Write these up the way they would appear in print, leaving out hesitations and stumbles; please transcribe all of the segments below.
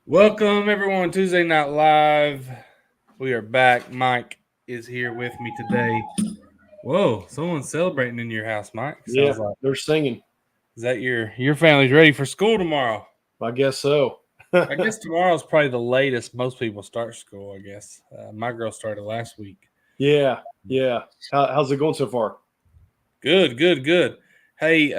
Welcome, everyone. Tuesday Night Live. We are back. Mike is here with me today. Whoa, someone's celebrating in your house, Mike. Yeah, Sounds like they're singing. is that your family's ready for school tomorrow? I guess so. I guess tomorrow's probably the latest most people start school. I guess my girl started last week. Yeah, yeah. How's it going so far? Good, good, good. Hey,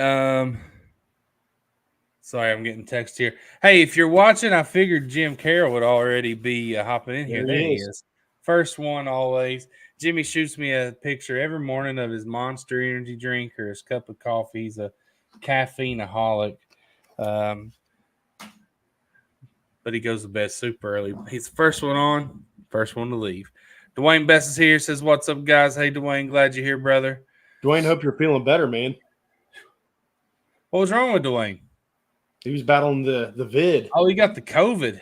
sorry, I'm getting text here. Hey, if you're watching, I figured Jim Carroll would already be hopping in here. There There he he is. is. First one always. Jimmy shoots me a picture every morning of his Monster energy drink or his cup of coffee. He's a caffeine-aholic. Um, but he goes to bed super early. He's the first one on, first one to leave. Dwayne Best is here, says, "What's up, guys?" Hey, Dwayne, glad you're here, brother. Dwayne, hope you're feeling better, man. What was wrong with Dwayne? He was battling the vid. Oh, he got the COVID.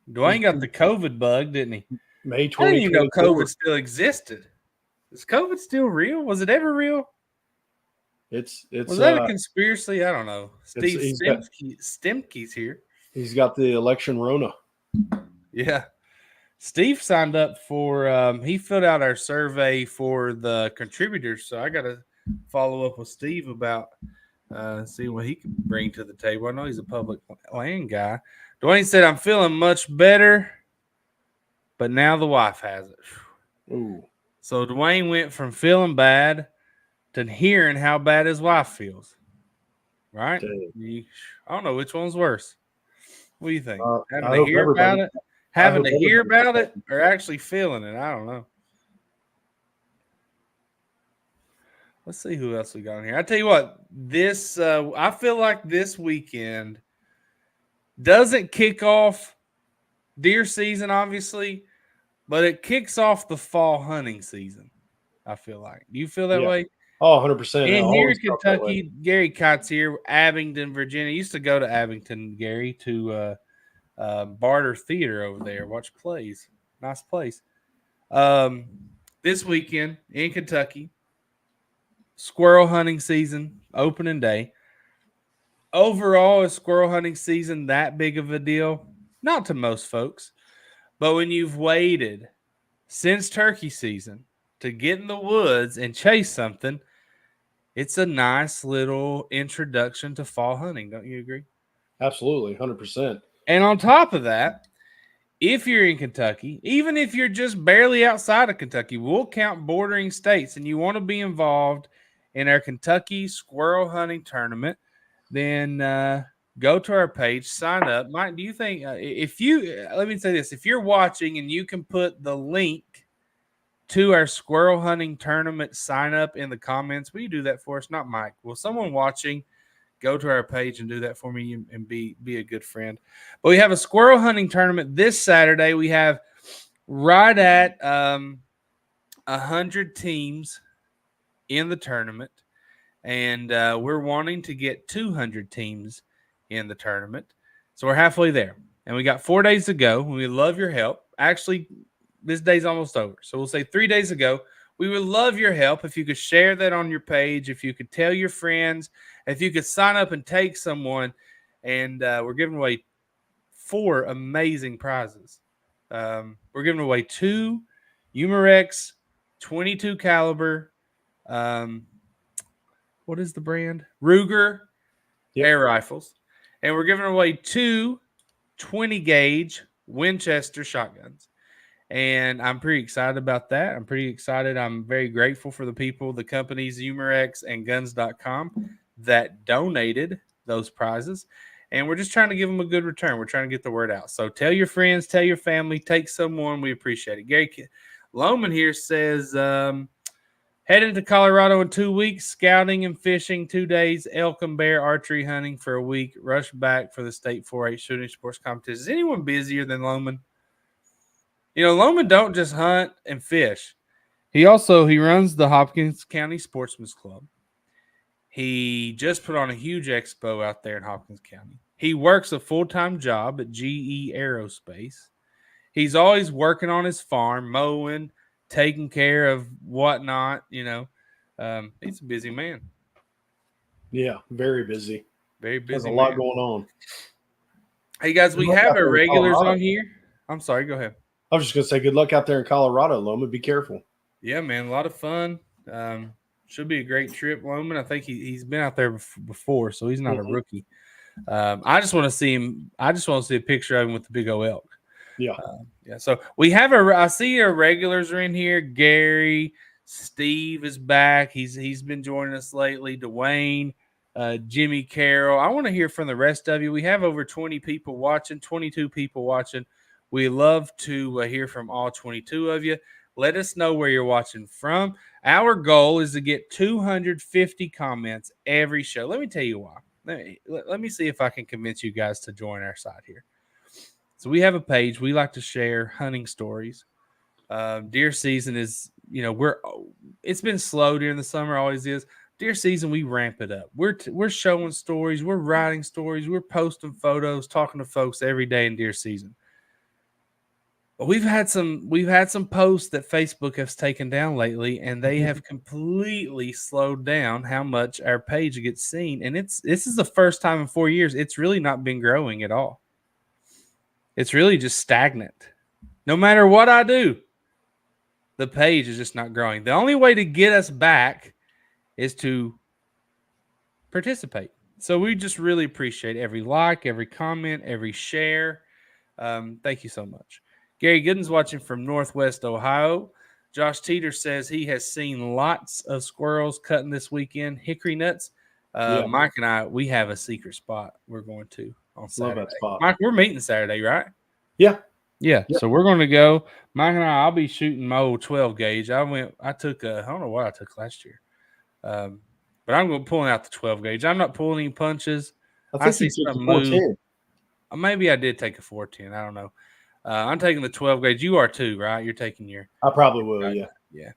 He's Dwayne got the COVID bug, didn't he? May I didn't even know COVID 2024. still existed. Is COVID still real? Was it ever real? It's Was it's that a uh conspiracy? I don't know. it's Steve Stemke's here. he's got the election Rona. Yeah. Steve signed up for he filled out our survey for the contributors, so I gotta follow up with Steve about see what he can bring to the table. I know he's a public land guy. Dwayne said, "I'm feeling much better, but now the wife has it." Ooh, So Dwayne went from feeling bad to hearing how bad his wife feels. Right? dang. I don't know which one's worse. What do you think? Having I to hope hear about everybody. it, I having hope to hear everybody. about it, or actually feeling it? I don't know. Let's see who else we got in here. I tell you what, this I feel like this weekend doesn't kick off deer season, obviously, but it kicks off the fall hunting season. I feel like. Do you feel that Yeah. way? Oh, 100%. I And here in always felt that way. Kentucky, Gary Cott's here, Abingdon, Virginia. Used to go to Abington, Gary, to Barter Theater over there, watch plays. Nice place. Um, this weekend in Kentucky, squirrel hunting season, opening day. Overall, is squirrel hunting season that big of a deal? Not to most folks. But when you've waited since turkey season to get in the woods and chase something, it's a nice little introduction to fall hunting. Don't you agree? Absolutely, 100%. And on top of that, if you're in Kentucky, even if you're just barely outside of Kentucky, we'll count bordering states and you want to be involved in our Kentucky squirrel hunting tournament, then go to our page, sign up. Mike, do you think if you, let me say this, if you're watching and you can put the link to our squirrel hunting tournament sign up in the comments, will you do that for us? Not Mike. Will someone watching go to our page and do that for me and be a good friend? But we have a squirrel hunting tournament this Saturday. We have right at 100 teams in the tournament, and we're wanting to get 200 teams in the tournament. So we're halfway there, and we got 4 days to go. We love your help. Actually, this day's almost over, so we'll say 3 days ago. We would love your help if you could share that on your page, if you could tell your friends, if you could sign up and take someone. And we're giving away 4 amazing prizes. We're giving away 2 Umarex 22 caliber. Um, what is the brand? Ruger Yep. air rifles. And we're giving away 2 20 gauge Winchester shotguns. And I'm pretty excited about that. I'm pretty excited. I'm very grateful for the people, the companies, Umarex and guns.com, that donated those prizes. And we're just trying to give them a good return. We're trying to get the word out. So tell your friends, tell your family, take someone. We appreciate it. Gary Loman here says, heading to Colorado in 2 weeks, scouting and fishing 2 days, elk and bear archery hunting for a week, rush back for the state 4-H shooting sports competition. Is anyone busier than Loman? You know, Loman don't just hunt and fish. He runs the Hopkins County Sportsman's Club. He just put on a huge expo out there in Hopkins County. He works a full-time job at GE Aerospace. He's always working on his farm, mowing, taking care of whatnot. He's a busy man. Yeah, very busy. Very Has a busy lot man. going on. Hey guys, Good we luck have out our there in regulars Colorado. on here. I'm sorry, go ahead. I was just gonna say, good luck out there in Colorado, Loma. Be careful. Yeah, man, a lot of fun. Should be a great trip, Loman. I think he's been out there before, so he's not a Mhm. rookie. I just want to see him. I just want to see a picture of him with the big old elk. Yeah. Yeah, so we have I see our regulars are in here. Gary, Steve is back. He's been joining us lately. Dwayne, Jimmy Carroll. I want to hear from the rest of you. We have over 20 people watching, 22 people watching. We love to hear from all 22 of you. Let us know where you're watching from. Our goal is to get 250 comments every show. Let me tell you why. Let me see if I can convince you guys to join our side here. So we have a page. We like to share hunting stories. Deer season is, it's been slow during the summer, always is. Deer season, we ramp it up. We're showing stories, we're writing stories, we're posting photos, talking to folks every day in deer season. But we've had some posts that Facebook has taken down lately, and they have completely slowed down how much our page gets seen. And this is the first time in 4 years it's really not been growing at all. It's really just stagnant. No matter what I do, the page is just not growing. The only way to get us back is to participate. So we just really appreciate every like, every comment, every share. Thank you so much. Gary Gooden's watching from Northwest Ohio. Josh Teeter says he has seen lots of squirrels cutting this weekend. Hickory nuts. Yeah. Mike and I, we have a secret spot we're going to on Saturday. Love that spot. Mike, we're meeting Saturday, right? Yeah. Yeah. Yep. So we're going to go. Mike and I'll be shooting my old 12 gauge. I took I don't know what I took last year. But I'm going to pulling out the 12 gauge. I'm not pulling any punches. I think you took the 410. Maybe I did take a 410. I don't know. I'm taking the 12 gauge. You are too, right? You're taking your. I probably will. Yeah.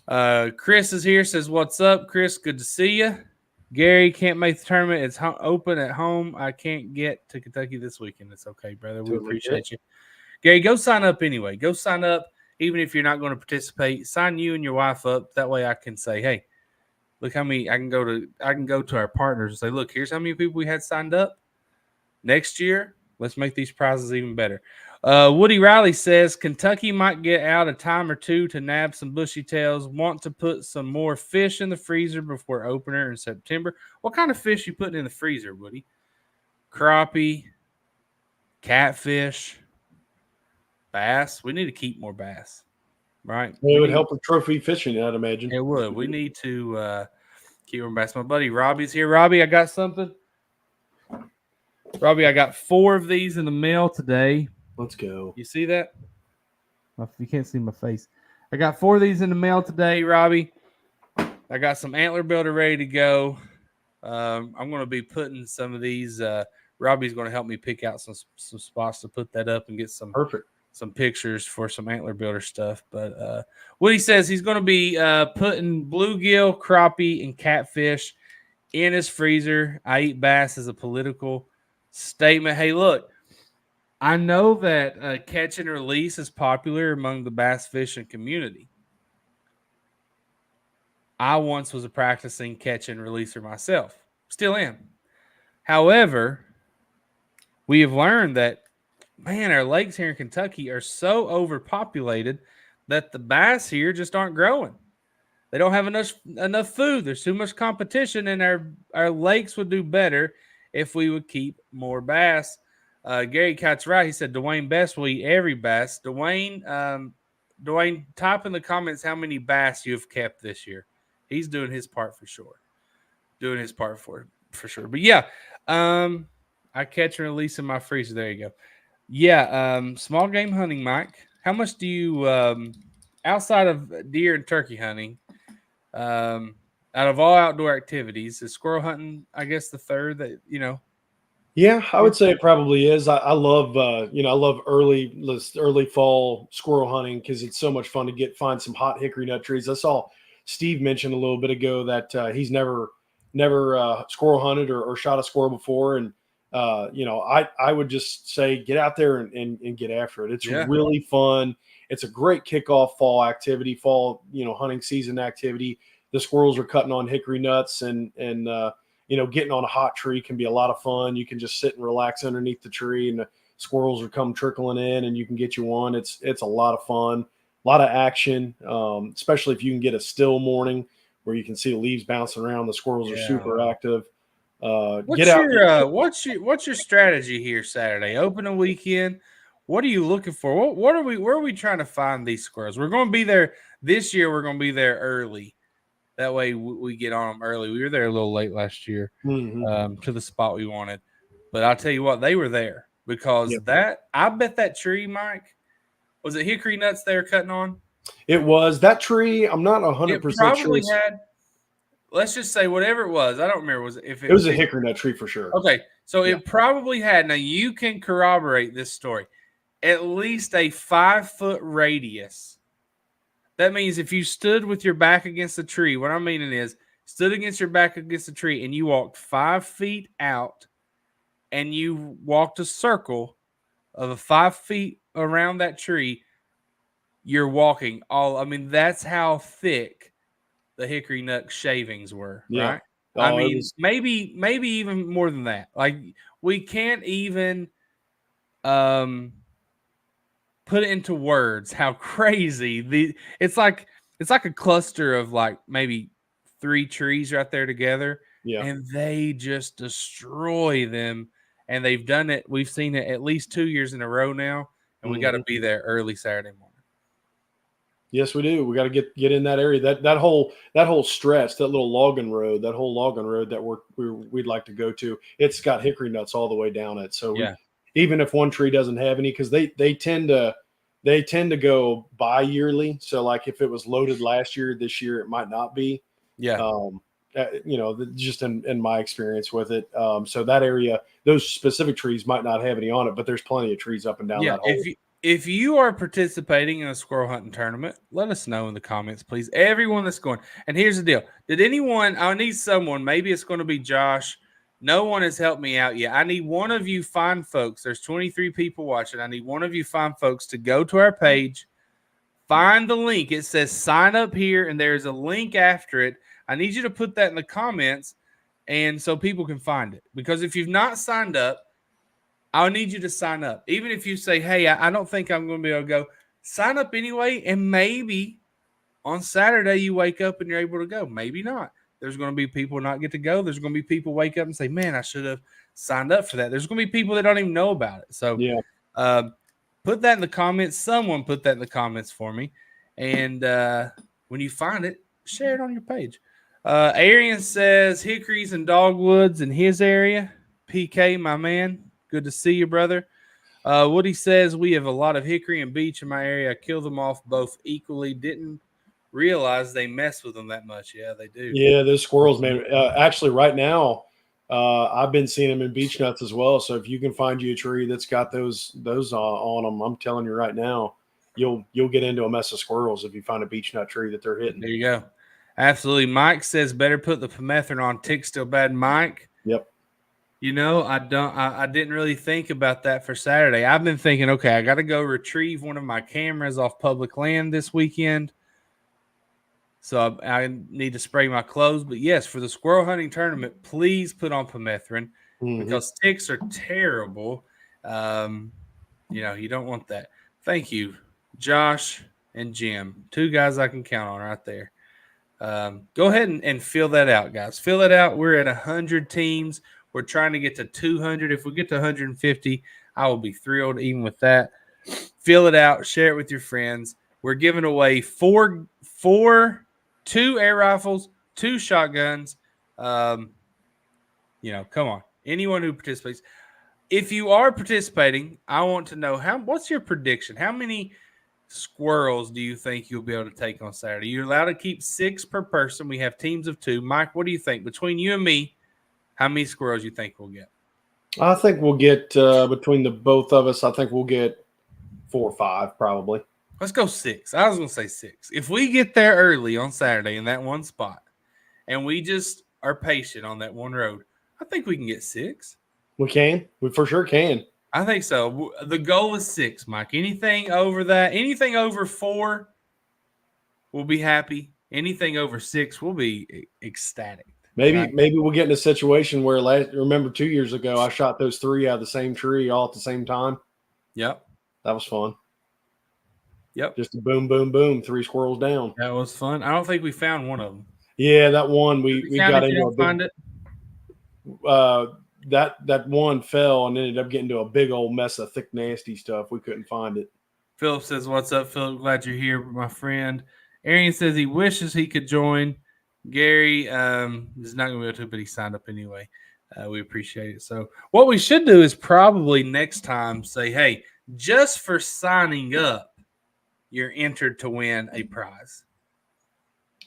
Yeah. Chris is here. Says, "What's up, Chris? Good to see you." Gary, can't make the tournament. It's open at home. I can't get to Kentucky this weekend. It's okay, brother. We appreciate you. Gary, go sign up anyway. Go sign up, even if you're not going to participate. Sign you and your wife up. That way, I can say, "Hey, look how many." I can go to our partners and say, "Look, here's how many people we had signed up. Next year, let's make these prizes even better." Woody Riley says Kentucky might get out a time or two to nab some bushy tails. Want to put some more fish in the freezer before opener in September. What kind of fish you putting in the freezer, Woody? Crappie, catfish, bass. We need to keep more bass, right? It would help with trophy fishing, I'd imagine. It would. We need to keep more bass. My buddy Robbie's here. Robbie, I got something. Robbie, I got 4 of these in the mail today. Let's go. You see that? You can't see my face. I got 4 of these in the mail today, Robbie. I got some antler builder ready to go. I'm going to be putting some of these. Robbie's going to help me pick out some spots to put that up and get some pictures for some antler builder stuff. But what he says, he's going to be putting bluegill, crappie, and catfish in his freezer. I eat bass as a political statement. Hey, look. I know that catch and release is popular among the bass fishing community. I once was a practicing catch and releaser myself. Still am. However, we have learned that, man, our lakes here in Kentucky are so overpopulated that the bass here just aren't growing. They don't have enough food. There's too much competition, and our lakes would do better if we would keep more bass. Gary Cat's right. He said Dwayne Best will eat every bass. Dwayne, type in the comments how many bass you've kept this year. He's doing his part for sure. But yeah, I catch and release in my freezer. There you go. Yeah, small game hunting, Mike. How much do you, outside of deer and turkey hunting, out of all outdoor activities, is squirrel hunting, I guess, the third that, Yeah, I would say it probably is. I love, I love early fall squirrel hunting because it's so much fun to find some hot hickory nut trees. I saw Steve mention a little bit ago that he's never squirrel hunted or shot a squirrel before. And, I would just say get out there and get after it. It's really fun. It's a great kickoff fall activity, fall, hunting season activity. The squirrels are cutting on hickory nuts and getting on a hot tree can be a lot of fun. You can just sit and relax underneath the tree, and the squirrels will come trickling in, and you can get you one. It's a lot of fun, a lot of action, especially if you can get a still morning where you can see the leaves bouncing around. The squirrels are Yeah. super active. Get What's out. your strategy here Saturday? Open a weekend. What are you looking for? Where are we trying to find these squirrels? We're going to be there this year. We're going to be there early. That way we get on them early. We were there a little late last year Mhm. to the spot we wanted. But I'll tell you what, they were there because Yeah. I bet that tree, Mike, was it hickory nuts they were cutting on? It was that tree. I'm not It 100% sure. probably had, let's just say whatever it was. I don't remember was if It it was a if hickory nut tree for sure. okay. So Yeah. it probably had, now you can corroborate this story, at least a 5-foot radius. That means if you stood with your back against the tree, what I'm meaning is stood against your back against the tree and you walked 5 feet out and you walked a circle of 5 feet around that tree, you're walking all. I mean, that's how thick the hickory nut shavings were, Yeah. right? I Oh, it mean, was. maybe even more than that. Like we can't even um put it into words how crazy it's like a cluster of like maybe 3 trees right there together, Yeah. and they just destroy them. And they've done it. We've seen it at least 2 years in a row now, and we got to Mhm. be there early Saturday morning. Yes, we do. We got to get in that area. That whole stretch, that little logging road, that whole logging road that we'd like to go to. It's got hickory nuts all the way down it. So Yeah, even if one tree doesn't have any, because they tend to go bi-yearly. So like if it was loaded last year, this year it might not be. yeah, Um, just in my experience with it. So that area, those specific trees might not have any on it, but there's plenty of trees up and down yeah. that whole. If you are participating in a squirrel hunting tournament, let us know in the comments, please. Everyone that's going. And here's the deal: did anyone? I need someone. Maybe it's going to be Josh. No one has helped me out yet. I need one of you fine folks. There's 23 people watching. I need one of you fine folks to go to our page, find the link. It says sign up here, and there's a link after it. I need you to put that in the comments, and so people can find it. Because if you've not signed up, I'll need you to sign up. Even if you say, hey, I don't think I'm going to be able to go, sign up anyway. And maybe on Saturday you wake up and you're able to go. Maybe not. There's going to be people not get to go. There's going to be people wake up and say, man, I should have signed up for that. There's going to be people that don't even know about it. So Yeah. put that in the comments. Someone put that in the comments for me. And when you find it, share it on your page. Arian says hickories and dogwoods in his area. PK, my man. Good to see you, brother. Woody says we have a lot of hickory and beech in my area. I kill them off both equally. Didn't realize they mess with them that much. Yeah, they do. Yeah, those squirrels, man. Actually, right now, I've been seeing them in beech nuts as well. So if you can find you a tree that's got those on them, I'm telling you right now, you'll get into a mess of squirrels if you find a beech nut tree that they're hitting. There you go. Absolutely. Mike says better put the permethrin on. Tick still bad. Mike, Yep. you know, I didn't really think about that for Saturday. I've been thinking, okay, I got to go retrieve one of my cameras off public land this weekend. So I need to spray my clothes. But yes, for the squirrel hunting tournament, please put on permethrin because ticks are terrible. You don't want that. Thank you, Josh and Jim, 2 guys I can count on right there. Go ahead and fill that out, guys. Fill it out. We're at 100 teams. We're trying to get to 200. If we get to 150, I will be thrilled even with that. Fill it out. Share it with your friends. We're giving away 2 air rifles, 2 shotguns. Come on. Anyone who participates. If you are participating, I want to know what's your prediction? How many squirrels do you think you'll be able to take on Saturday? You're allowed to keep 6 per person. We have teams of 2. Mike, what do you think? Between you and me, how many squirrels you think we'll get? I think we'll get between the both of us. I think we'll get 4 or 5 probably. Let's go 6. I was going to say 6. If we get there early on Saturday in that one spot, and we just are patient on that one road, I think we can get 6. We can. We for sure can. I think so. The goal is 6, Mike. Anything over that, anything over 4, we'll be happy. Anything over 6, we'll be ecstatic. Maybe we'll get in a situation where remember 2 years ago I shot those 3 out of the same tree all at the same time. Yep. That was fun. Yep. Just a boom, boom, boom, 3 squirrels down. That was fun. I don't think we found one of them. Yeah, that one we Found got it, you into a don't big. find it. That one fell and ended up getting into a big old mess of thick, nasty stuff. We couldn't find it. Philip says, "What's up, Philip? Glad you're here, my friend." Arian says he wishes he could join. Gary is not going to be able to, but he signed up anyway. We appreciate it. So, what we should do is probably next time say, "Hey, just for signing up, you're entered to win a prize."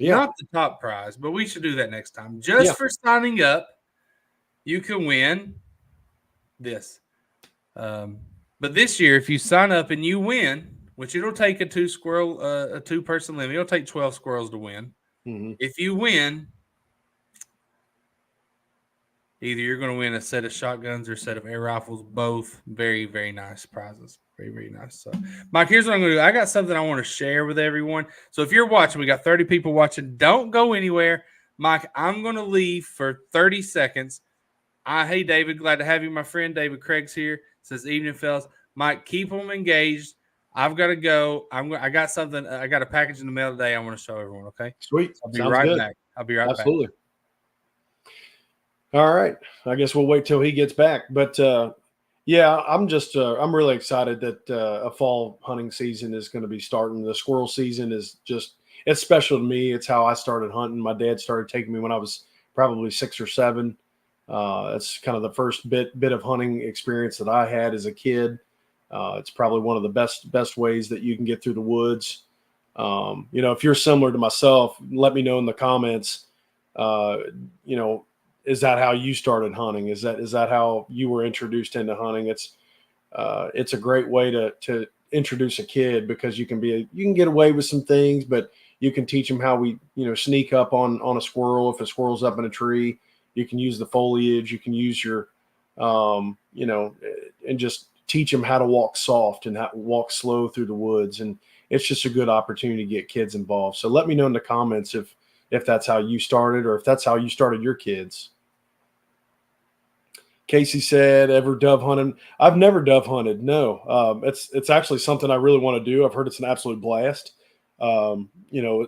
Yeah. Not the top prize, but we should do that next time. Just for signing up, you can win this. But this year, if you sign up and you win, which it'll take a two-person limit, it'll take 12 squirrels to win. Mm-hmm. If you win, either you're going to win a set of shotguns or a set of air rifles. Both very, very nice prizes. Very, very nice. So, Mike, here's what I'm going to do. I got something I want to share with everyone. So, if you're watching, we got 30 people watching. Don't go anywhere. Mike, I'm going to leave for 30 seconds. Hey, David, glad to have you. My friend David Craig's here. Says, evening, fellas. Mike, keep them engaged. I've got to go. I got something. I got a package in the mail today I want to show everyone, okay? Sweet. I'll be Sounds right good. back. I'll be right Absolutely. back. All right. I guess we'll wait till he gets back. But yeah, I'm really excited that a fall hunting season is going to be starting. The squirrel season is it's special to me. It's how I started hunting. My dad started taking me when I was probably 6 or 7. It's kind of the first bit of hunting experience that I had as a kid. It's probably one of the best ways that you can get through the woods. If you're similar to myself, let me know in the comments. Is that how you started hunting? Is that how you were introduced into hunting? It's a great way to introduce a kid because you can get away with some things, but you can teach them how we sneak up on a squirrel. If a squirrel's up in a tree, you can use the foliage. You can use your and just teach them how to walk soft and how to walk slow through the woods. And it's just a good opportunity to get kids involved. So let me know in the comments if that's how you started or if that's how you started your kids. Casey said, ever dove hunted? I've never dove hunted. No, it's actually something I really want to do. I've heard it's an absolute blast.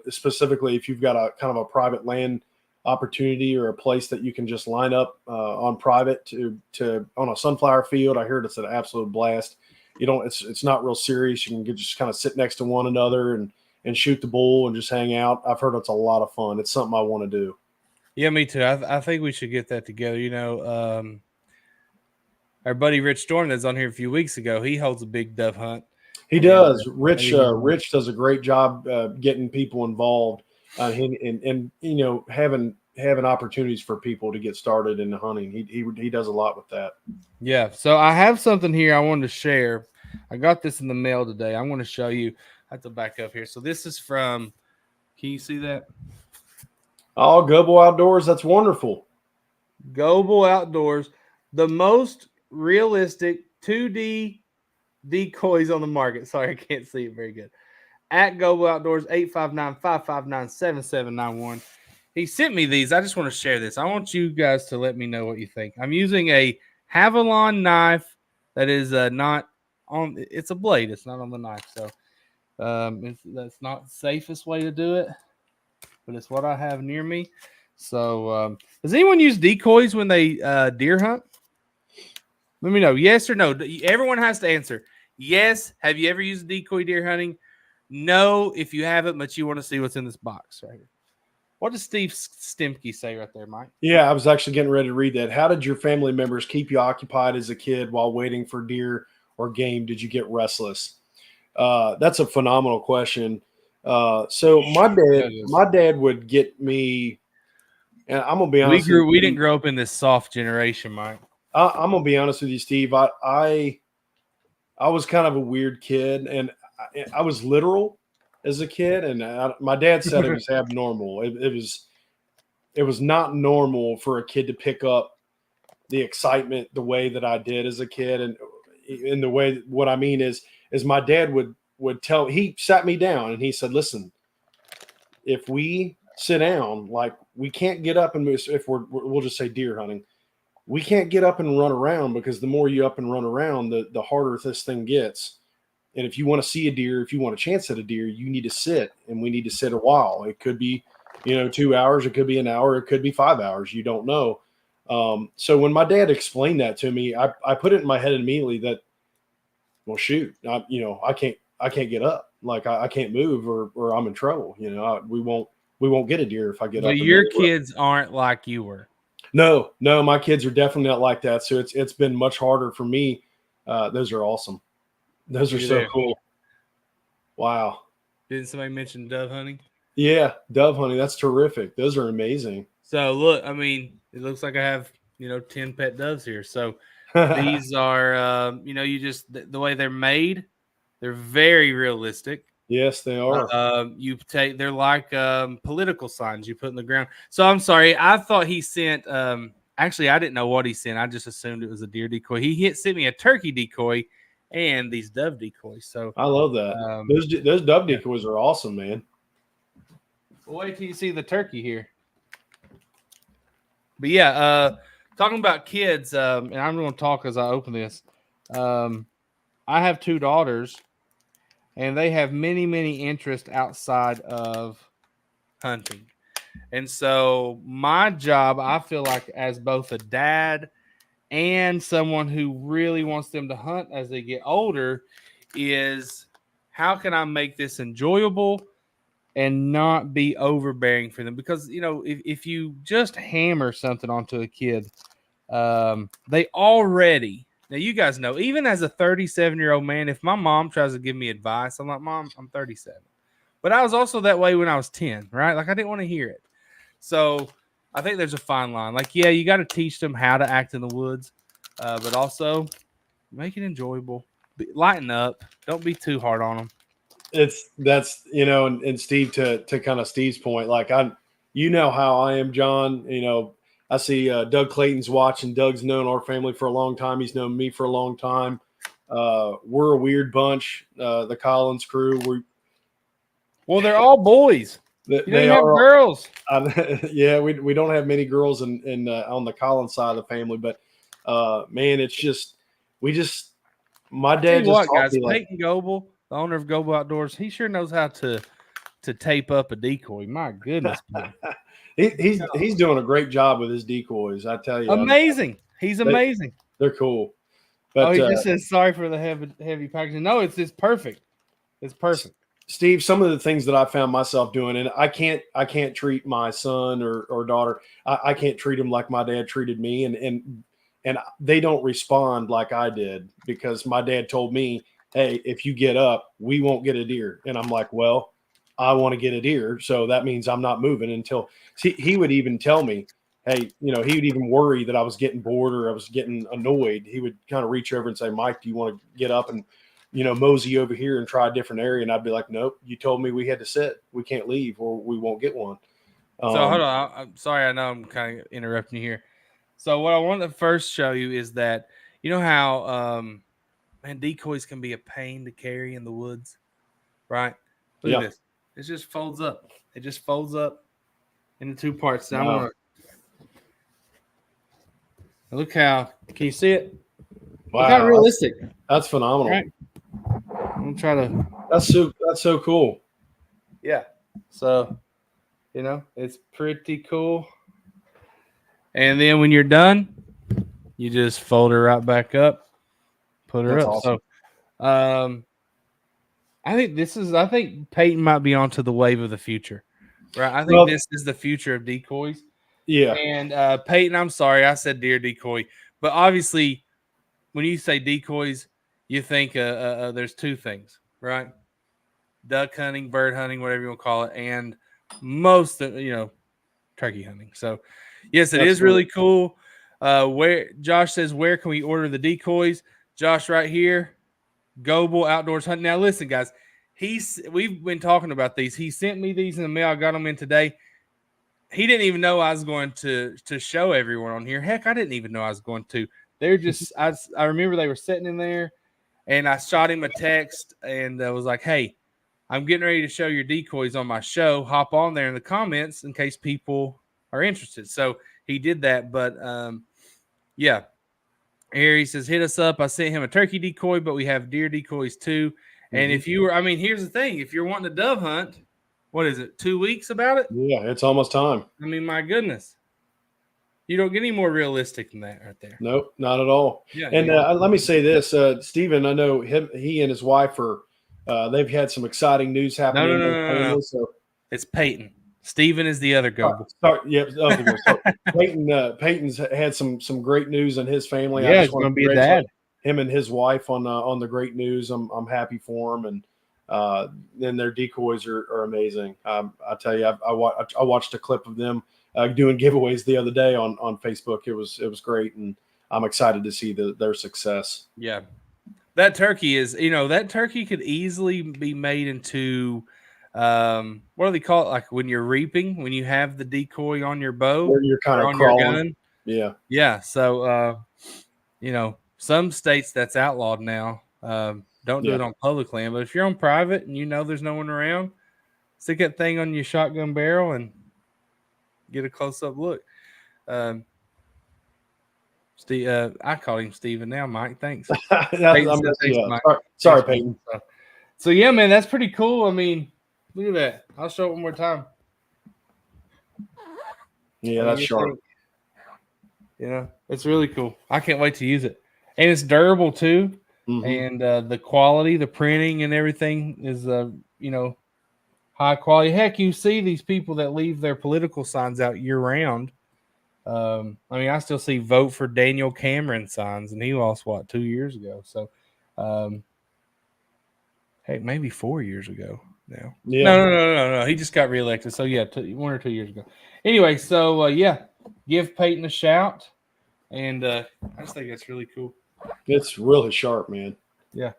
Specifically if you've got a kind of a private land opportunity or a place that you can just line up on private to on a sunflower field. I heard it's an absolute blast. It's not real serious. You can just kind of sit next to one another and shoot the bull and just hang out. I've heard it's a lot of fun. It's something I want to do. Yeah, me too. I think we should get that together. Our buddy Rich Storm that's on here a few weeks ago, he holds a big dove hunt. He does. Rich does a great job getting people involved and having opportunities for people to get started in the hunting. He does a lot with that. Yeah. So I have something here I wanted to share. I got this in the mail today. I want to show you. I have to back up here. So this is from. Can you see that? Oh, Gobo Outdoors. That's wonderful. Gobo Outdoors, the most realistic 2D decoys on the market. Sorry, I can't see it very good. At Gobo Outdoors, 859-559-7791. He sent me these. I just want to share this. I want you guys to let me know what you think. I'm using a Havalon knife that is not on. It's a blade. It's not on the knife. So that's not the safest way to do it, but it's what I have near me. So does anyone use decoys when they deer hunt? Let me know. Yes or no. Everyone has to answer. Yes. Have you ever used decoy deer hunting? No, if you haven't, but you want to see what's in this box right here. What does Steve Stemke say right there, Mike? Yeah, I was actually getting ready to read that. How did your family members keep you occupied as a kid while waiting for deer or game? Did you get restless? That's a phenomenal question. So my dad would get me, and I'm gonna be honest. We didn't grow up in this soft generation, Mike. I'm gonna be honest with you, Steve. I was kind of a weird kid, and I was literal as a kid, and my dad said it was abnormal. It was not normal for a kid to pick up the excitement the way that I did as a kid, and in the way what I mean is my dad would he sat me down and he said, "Listen, if we sit down, like we can't get up and move. If we'll just say deer hunting, we can't get up and run around because the more you up and run around, the harder this thing gets. And if you want to see a deer, if you want a chance at a deer, you need to sit, and we need to sit a while. It could be, 2 hours, it could be an hour, it could be 5 hours. You don't know. So when my dad explained that to me, I put it in my head immediately that, well, shoot, I can't get up. Like I can't move, or I'm in trouble. We won't get a deer if I get But up and your move. kids aren't like you were. No, my kids are definitely not like that. So it's been much harder for me. Those are awesome. Those are You're so there. cool. Wow. Didn't somebody mention dove hunting? Yeah, dove hunting. That's terrific. Those are amazing. So look, I mean, it looks like I have 10 pet doves here. So these are you just the way they're made, they're very realistic. Yes, they are. They're like political signs you put in the ground. So I'm sorry, I thought he sent. Actually, I didn't know what he sent. I just assumed it was a deer decoy. He sent me a turkey decoy and these dove decoys. So I love that. Those dove decoys are awesome, man. Well, wait till you see the turkey here. But yeah, talking about kids, and I'm going to talk as I open this. I have 2 daughters, and they have many, many interests outside of hunting. And so my job, I feel like, as both a dad and someone who really wants them to hunt as they get older, is how can I make this enjoyable and not be overbearing for them? Because if you just hammer something onto a kid, they already, now you guys know, even as a 37-year-old man, if my mom tries to give me advice, I'm like, Mom, I'm 37. But I was also that way when I was 10, right? Like I didn't want to hear it. So I think there's a fine line. Like, yeah, you got to teach them how to act in the woods, but also make it enjoyable. Lighten up. Don't be too hard on them. That's and Steve, to kind of Steve's point, like how I am, John. I see Doug Clayton's watching. Doug's known our family for a long time. He's known me for a long time. We're a weird bunch. The Collins crew. Well, they're all boys. They have are girls. Yeah, we don't have many girls in on the Collins side of the family, but man, it's just my dad just taught guys, me, like, Peyton Goebel, the owner of Goebel Outdoors, he sure knows how to tape up a decoy. My goodness, he's doing a great job with his decoys. I tell you, amazing. He's amazing. They're cool. But he just says sorry for the heavy packaging. No, it's perfect. It's perfect. Steve, some of the things that I found myself doing, and I can't treat my son or daughter. I can't treat them like my dad treated me, and they don't respond like I did, because my dad told me, hey, if you get up, we won't get a deer. And I'm like, well, I want to get a deer, so that means I'm not moving until he would even tell me, hey, he would even worry that I was getting bored or I was getting annoyed. He would kind of reach over and say, Mike, do you want to get up and mosey over here and try a different area? And I'd be like, nope, you told me we had to sit. We can't leave or we won't get one. So hold on. I'm sorry. I know I'm kind of interrupting you here. So what I want to first show you is that, how, man, decoys can be a pain to carry in the woods, right? Look at this. It just folds up. It just folds up into 2 parts. Now Wow. Look how, can you see it? Wow. Look how realistic. That's phenomenal. Right? I'm gonna try to. That's so cool. Yeah. So, it's pretty cool. And then when you're done, you just fold her right back up, put her That's up. awesome. So, I think Peyton might be onto the wave of the future, right? I think this is the future of decoys. Yeah. And Peyton, I'm sorry, I said deer decoy, but obviously, when you say decoys, you think there's 2 things, right? Duck hunting, bird hunting, whatever you want to call it, and most turkey hunting. So, yes, it is really cool. Where Josh says, where can we order the decoys? Josh, right here, Goebel Outdoors Hunting. Now, listen, guys, we've been talking about these. He sent me these in the mail. I got them in today. He didn't even know I was going to show everyone on here. Heck, I didn't even know I was going to. They're just, I remember they were sitting in there, and I shot him a text and I was like, hey, I'm getting ready to show your decoys on my show. Hop on there in the comments in case people are interested. So he did that. But yeah, here he says, hit us up. I sent him a turkey decoy, but we have deer decoys too. And if you were, I mean, here's the thing: if you're wanting to dove hunt, what is it? 2 weeks about it? Yeah, it's almost time. I mean, my goodness, you don't get any more realistic than that right there. Nope, not at all. Yeah. And let me say this, Stephen. I know he and his wife are. They've had some exciting news happening in their family. No. So it's Peyton. Stephen is the other go. Peyton's had some great news in his family. Yeah, I just it's want going to to be a dad. him and his wife on the great news. I'm happy for him, and then their decoys are amazing. I tell you, I watched a clip of them doing giveaways the other day on Facebook. It was great, and I'm excited to see their success. Yeah, that turkey is, that turkey could easily be made into, what do they call it? Like when you're reaping, when you have the decoy on your bow, where you're kind of on crawling. your gun. Yeah. Yeah. So, some states that's outlawed now. Don't do it on public land, but if you're on private and there's no one around, stick that thing on your shotgun barrel and get a close up look. Steve, I called him Steven now, Mike. Thanks. Mike. Sorry, Peyton. So yeah, man, that's pretty cool. I mean, look at that. I'll show it one more time. Yeah, that's sharp. It's really cool. I can't wait to use it, and it's durable too. And the quality, the printing, and everything is high quality. Heck, you see these people that leave their political signs out year round. I mean, I still see vote for Daniel Cameron signs, and he lost 2 years ago. So, heck, maybe 4 years ago now. Yeah. No. He just got reelected. So yeah, 1 or 2 years ago. Anyway, so yeah, give Peyton a shout, and I just think that's really cool. It's really sharp, man. Yeah,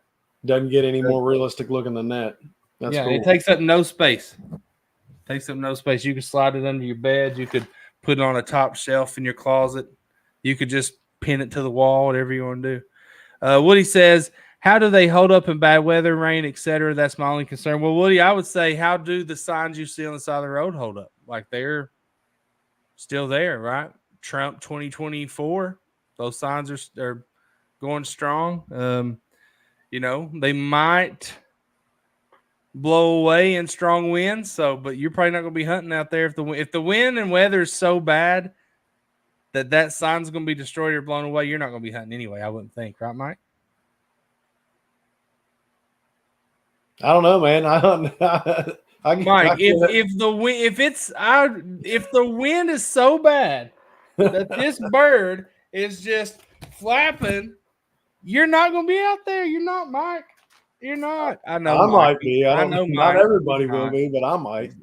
doesn't get any more realistic looking than that. That's cool. It takes up no space. You can slide it under your bed. You could put it on a top shelf in your closet. You could just pin it to the wall, whatever you want to do. Woody says, how do they hold up in bad weather, rain, etc.? That's my only concern. Well, Woody, I would say, how do the signs you see on the side of the road hold up? Like they're still there, right? Trump 2024, those signs are going strong. They might blow away in strong winds. But you're probably not going to be hunting out there if the wind and weather is so bad that sign's going to be destroyed or blown away. You're not going to be hunting anyway. I wouldn't think, right, Mike? I don't know, man. Mike, if the wind is so bad that this bird is just flapping, you're not going to be out there. You're not, Mike. You're not. I know. I might be. I know. Not everybody will be, but I might.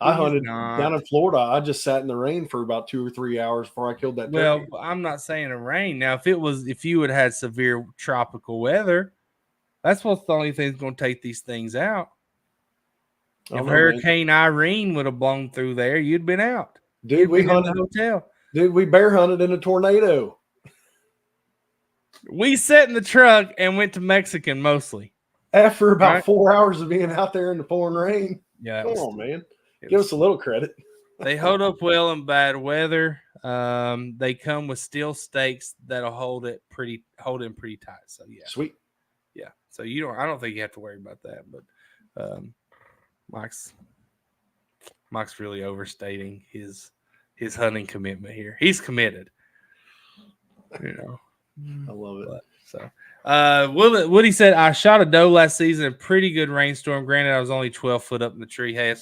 I hunted down in Florida. I just sat in the rain for about 2 or 3 hours before I killed that turkey. Well, I'm not saying a rain. Now, if you would have had severe tropical weather, that's what's the only thing that's going to take these things out. If Hurricane Irene would have blown through there, you'd been out. Dude, we hunted in the hotel. Dude, we bear hunted in a tornado. We sat in the truck and went to Mexican mostly. After about 4 hours of being out there in the pouring rain. Yeah. Come on, man. Give us a little credit. They hold up well in bad weather. They come with steel stakes that'll hold in pretty tight. So yeah. Sweet. Yeah. So I don't think you have to worry about that. But Mike's really overstating his hunting commitment here. He's committed. I love it. Woody said, I shot a doe last season in a pretty good rainstorm. Granted, I was only 12 foot up in the tree. Hey,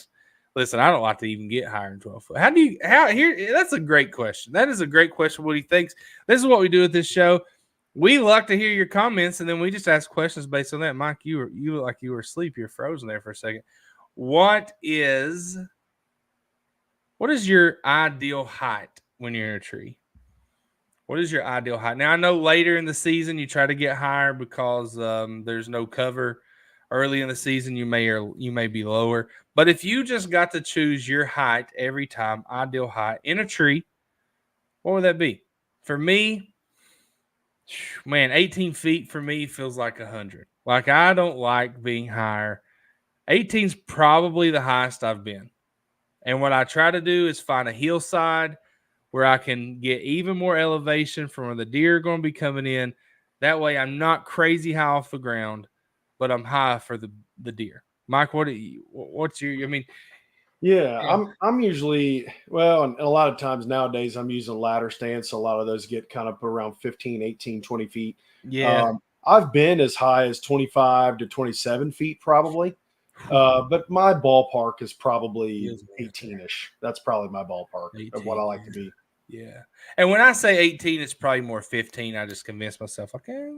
listen, I don't like to even get higher than 12 foot. That's a great question. That is a great question. What he thinks. This is what we do with this show. We like to hear your comments, and then we just ask questions based on that. Mike, you look like you were asleep. You're frozen there for a second. What is your ideal height when you're in a tree? What is your ideal height? Now, I know later in the season you try to get higher because there's no cover. Early in the season you may be lower. But if you just got to choose your height every time, ideal height in a tree, what would that be? For me, man, 18 feet for me feels like 100. Like I don't like being higher 18's probably the highest I've been. And what I try to do is find a hillside where I can get even more elevation from where the deer are going to be coming in. That way I'm not crazy high off the ground, but I'm high for the deer. Mike, what's your, I mean, Yeah, I'm usually, well, and a lot of times nowadays I'm using ladder stands, so a lot of those get kind of around 15, 18, 20 feet. yeah. I've been as high as 25 to 27 feet probably. But my ballpark is probably Feels way up there. 18-ish. That's probably my ballpark of what I 18, like to be. yeah. And when I say 18, it's probably more 15. I just convinced myself, okay,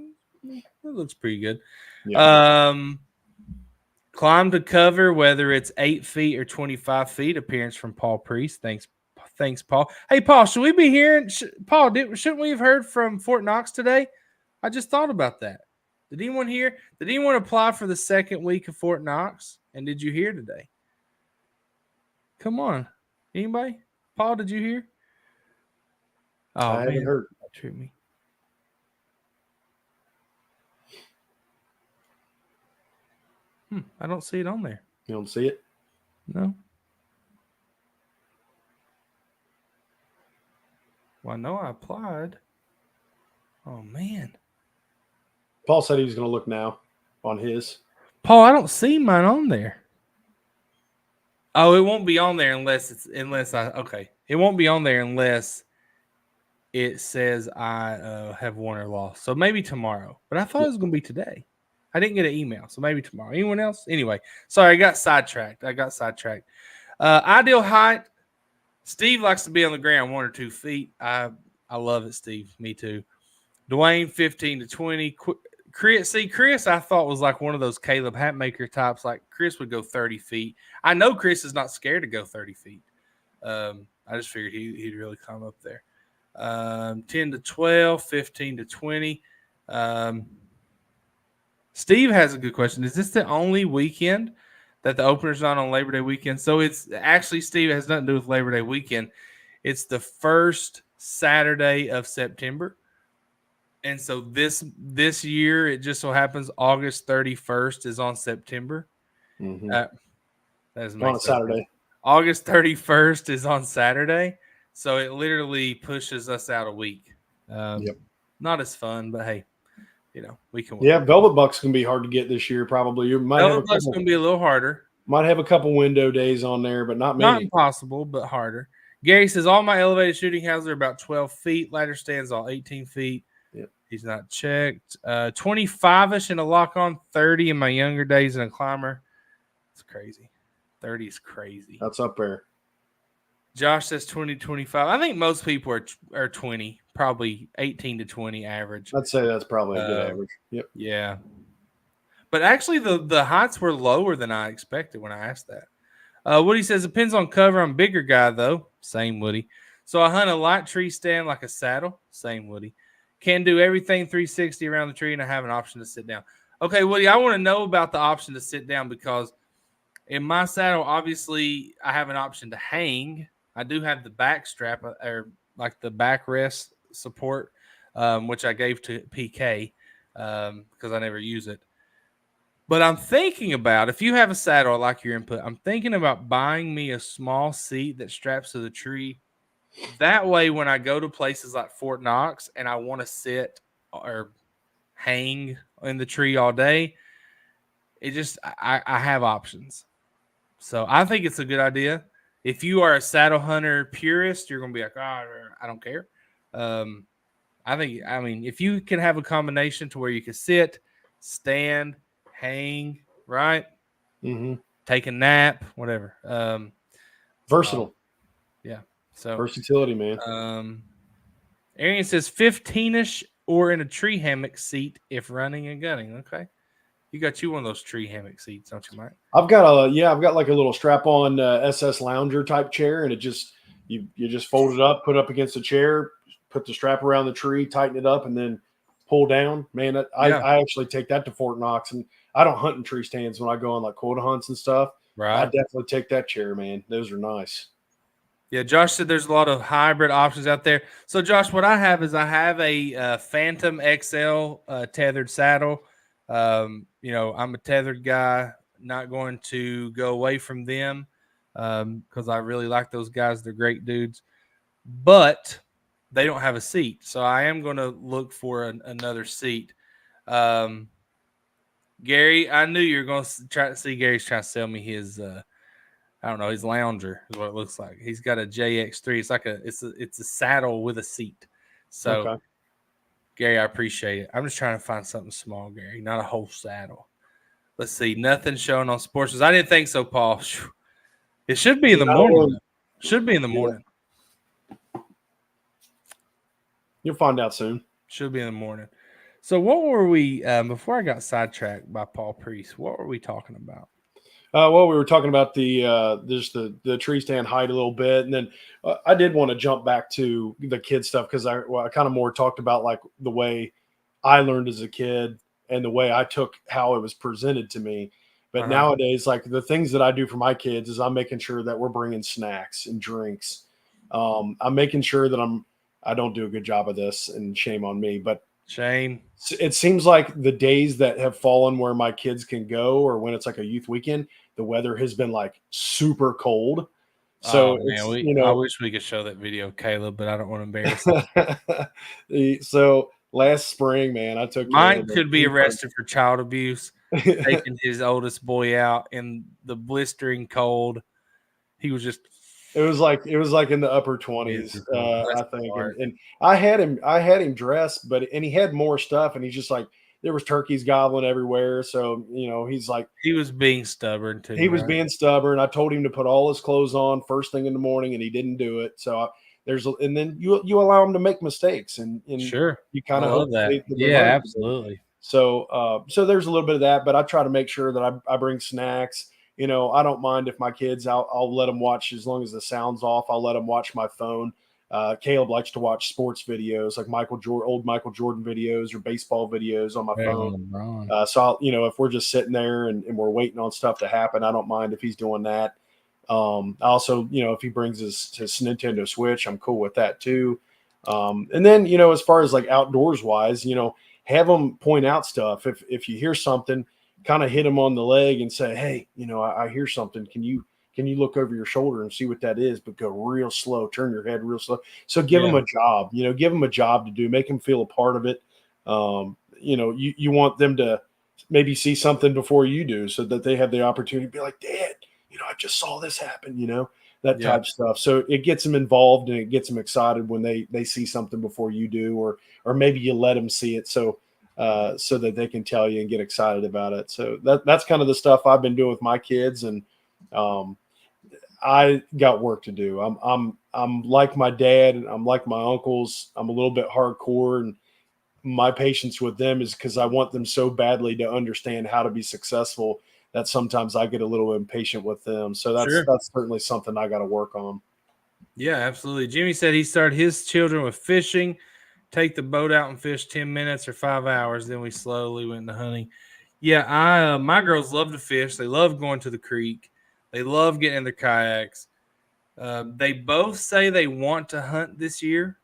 it looks pretty good. Yeah. Climb to cover, whether it's 8 feet or 25 feet. Appearance from Paul Priest. Thanks, Paul. Hey, Paul, should we be hearing? Paul, shouldn't we have heard from Fort Knox today? I just thought about that. Did anyone hear? Did anyone apply for the second week of Fort Knox? And did you hear today? Come on, anybody? Paul, did you hear? Oh I haven't man, heard. treat me. I don't see it on there. You don't see it? No. Well, I know I applied. Oh man, Paul said he was going to look now on his. Paul, I don't see mine on there. Oh, it won't be on there It won't be on there unless it says I have won or lost. So maybe tomorrow. But I thought it was going to be today. I didn't get an email, so maybe tomorrow. Anyone else? Anyway, sorry, I got sidetracked. Ideal height. Steve likes to be on the ground 1 or 2 feet. I love it, Steve. Me too. Dwayne, 15 to 20. Chris, I thought was like one of those Caleb Hatmaker types. Like Chris would go 30 feet. I know Chris is not scared to go 30 feet. I just figured he'd really climb up there. 10 to 12, 15 to 20. Steve has a good question. Is this the only weekend that the opener's not on Labor Day weekend? So it's actually, Steve, it has nothing to do with Labor Day weekend. It's the first Saturday of September. And so this year, it just so happens August 31st is on September. Mm-hmm. That doesn't On make a Saturday. sense. August 31st is on Saturday. So it literally pushes us out a week. Yep. Not as fun, but hey, we can. Yeah, Velvet Buck's going to be hard to get this year probably. You might Velvet Buck's going to be a little harder. Might have a couple window days on there, but not many. Not impossible, but harder. Gary says, all my elevated shooting houses are about 12 feet. Ladder stands all 18 feet. Yep. He's not checked. 25-ish in a lock-on, 30 in my younger days in a climber. It's crazy. 30 is crazy. That's up there. Josh says 20, 25. I think most people are 20, probably 18 to 20 average. I'd say that's probably a good average. Yep. Yeah. But actually, the heights were lower than I expected when I asked that. Woody says, depends on cover. I'm a bigger guy, though. Same, Woody. So I hunt a light tree stand like a saddle. Same, Woody. Can do everything 360 around the tree, and I have an option to sit down. Okay, Woody, I want to know about the option to sit down because in my saddle, obviously, I have an option to hang. I do have the back strap or like the backrest support, which I gave to PK because I never use it. But I'm thinking about, if you have a saddle, I like your input. I'm thinking about buying me a small seat that straps to the tree. That way, when I go to places like Fort Knox and I want to sit or hang in the tree all day, I have options. So I think it's a good idea. If you are a saddle hunter purist, you're going to be like, I don't care. I mean, if you can have a combination to where you can sit, stand, hang, right? Mm-hmm. Take a nap, whatever. Versatile. Yeah. So versatility, man. Arian says 15-ish or in a tree hammock seat if running and gunning. Okay. You got one of those tree hammock seats, don't you, Mike? I've got like a little strap-on SS Lounger type chair, and it just you just fold it up, put it up against the chair, put the strap around the tree, tighten it up, and then pull down. Man, I actually take that to Fort Knox, and I don't hunt in tree stands when I go on like quota hunts and stuff. Right. I definitely take that chair, man. Those are nice. Yeah, Josh said there's a lot of hybrid options out there. So, Josh, what I have is a Phantom XL tethered saddle. I'm a tethered guy. not going to go away from them because I really like those guys. They're great dudes, but they don't have a seat. So I am going to look for another seat. Um, Gary, I knew you were going to try to see. Gary's trying to sell me his. I don't know, his lounger is what it looks like. He's got a JX3. It's like it's a saddle with a seat. So Okay. Gary, I appreciate it. I'm just trying to find something small, Gary, not a whole saddle. Let's see. Nothing showing on sports. I didn't think so, Paul. It should be in the morning. No, Should be in the yeah, morning. you'll find out soon. Should be in the morning. So what were we before I got sidetracked by Paul Priest? What were we talking about? Well, we were talking about just the tree stand height a little bit, and then I did want to jump back to the kid stuff because I kind of more talked about like the way I learned as a kid and the way I took how it was presented to me. But nowadays, like the things that I do for my kids is I'm making sure that we're bringing snacks and drinks. I'm making sure that I don't do a good job of this, and shame on me, but Shame. it seems like the days that have fallen where my kids can go, or when it's like a youth weekend, the weather has been like super cold. So Oh man, it's, I wish we could show that video, Caleb, but I don't want to embarrass him. so last spring, man, I took Mike him. could be arrested for child abuse, taking his oldest boy out in the blistering cold. He was just It was like in the upper 20s, I think, and I had him dressed, and he had more stuff, and he's just like there was turkeys gobbling everywhere. So he's like he was being stubborn too. he was being stubborn. I told him to put all his clothes on first thing in the morning, and he didn't do it. So and then you allow him to make mistakes, and Sure, you kind of hope that. they Yeah, learn. absolutely. So there's a little bit of that, but I try to make sure that I bring snacks. I don't mind if my kids, I'll let them watch as long as the sound's off. I'll let them watch my phone. Caleb likes to watch sports videos like old Michael Jordan videos or baseball videos on my phone. So if we're just sitting there and we're waiting on stuff to happen, I don't mind if he's doing that. Also, if he brings his Nintendo Switch, I'm cool with that too. And then, as far as like outdoors wise, have them point out stuff. If you hear something, kind of hit them on the leg and say, hey, I hear something. Can you look over your shoulder and see what that is, but go real slow, turn your head real slow. So give them a job, give them a job to do, make them feel a part of it. You want them to maybe see something before you do so that they have the opportunity to be like, Dad, I just saw this happen, that type of stuff. So it gets them involved and it gets them excited when they see something before you do, or maybe you let them see it. So that they can tell you and get excited about it. So that's kind of the stuff I've been doing with my kids. And I got work to do. I'm like my dad, and I'm like my uncles. I'm a little bit hardcore, and my patience with them is because I want them so badly to understand how to be successful that sometimes I get a little impatient with them. So that's certainly something I got to work on. Yeah, absolutely. Jimmy said he started his children with fishing, take the boat out and fish 10 minutes or 5 hours. Then we slowly went into hunting. Yeah, my girls love to fish. They love going to the creek. They love getting in their kayaks. They both say they want to hunt this year,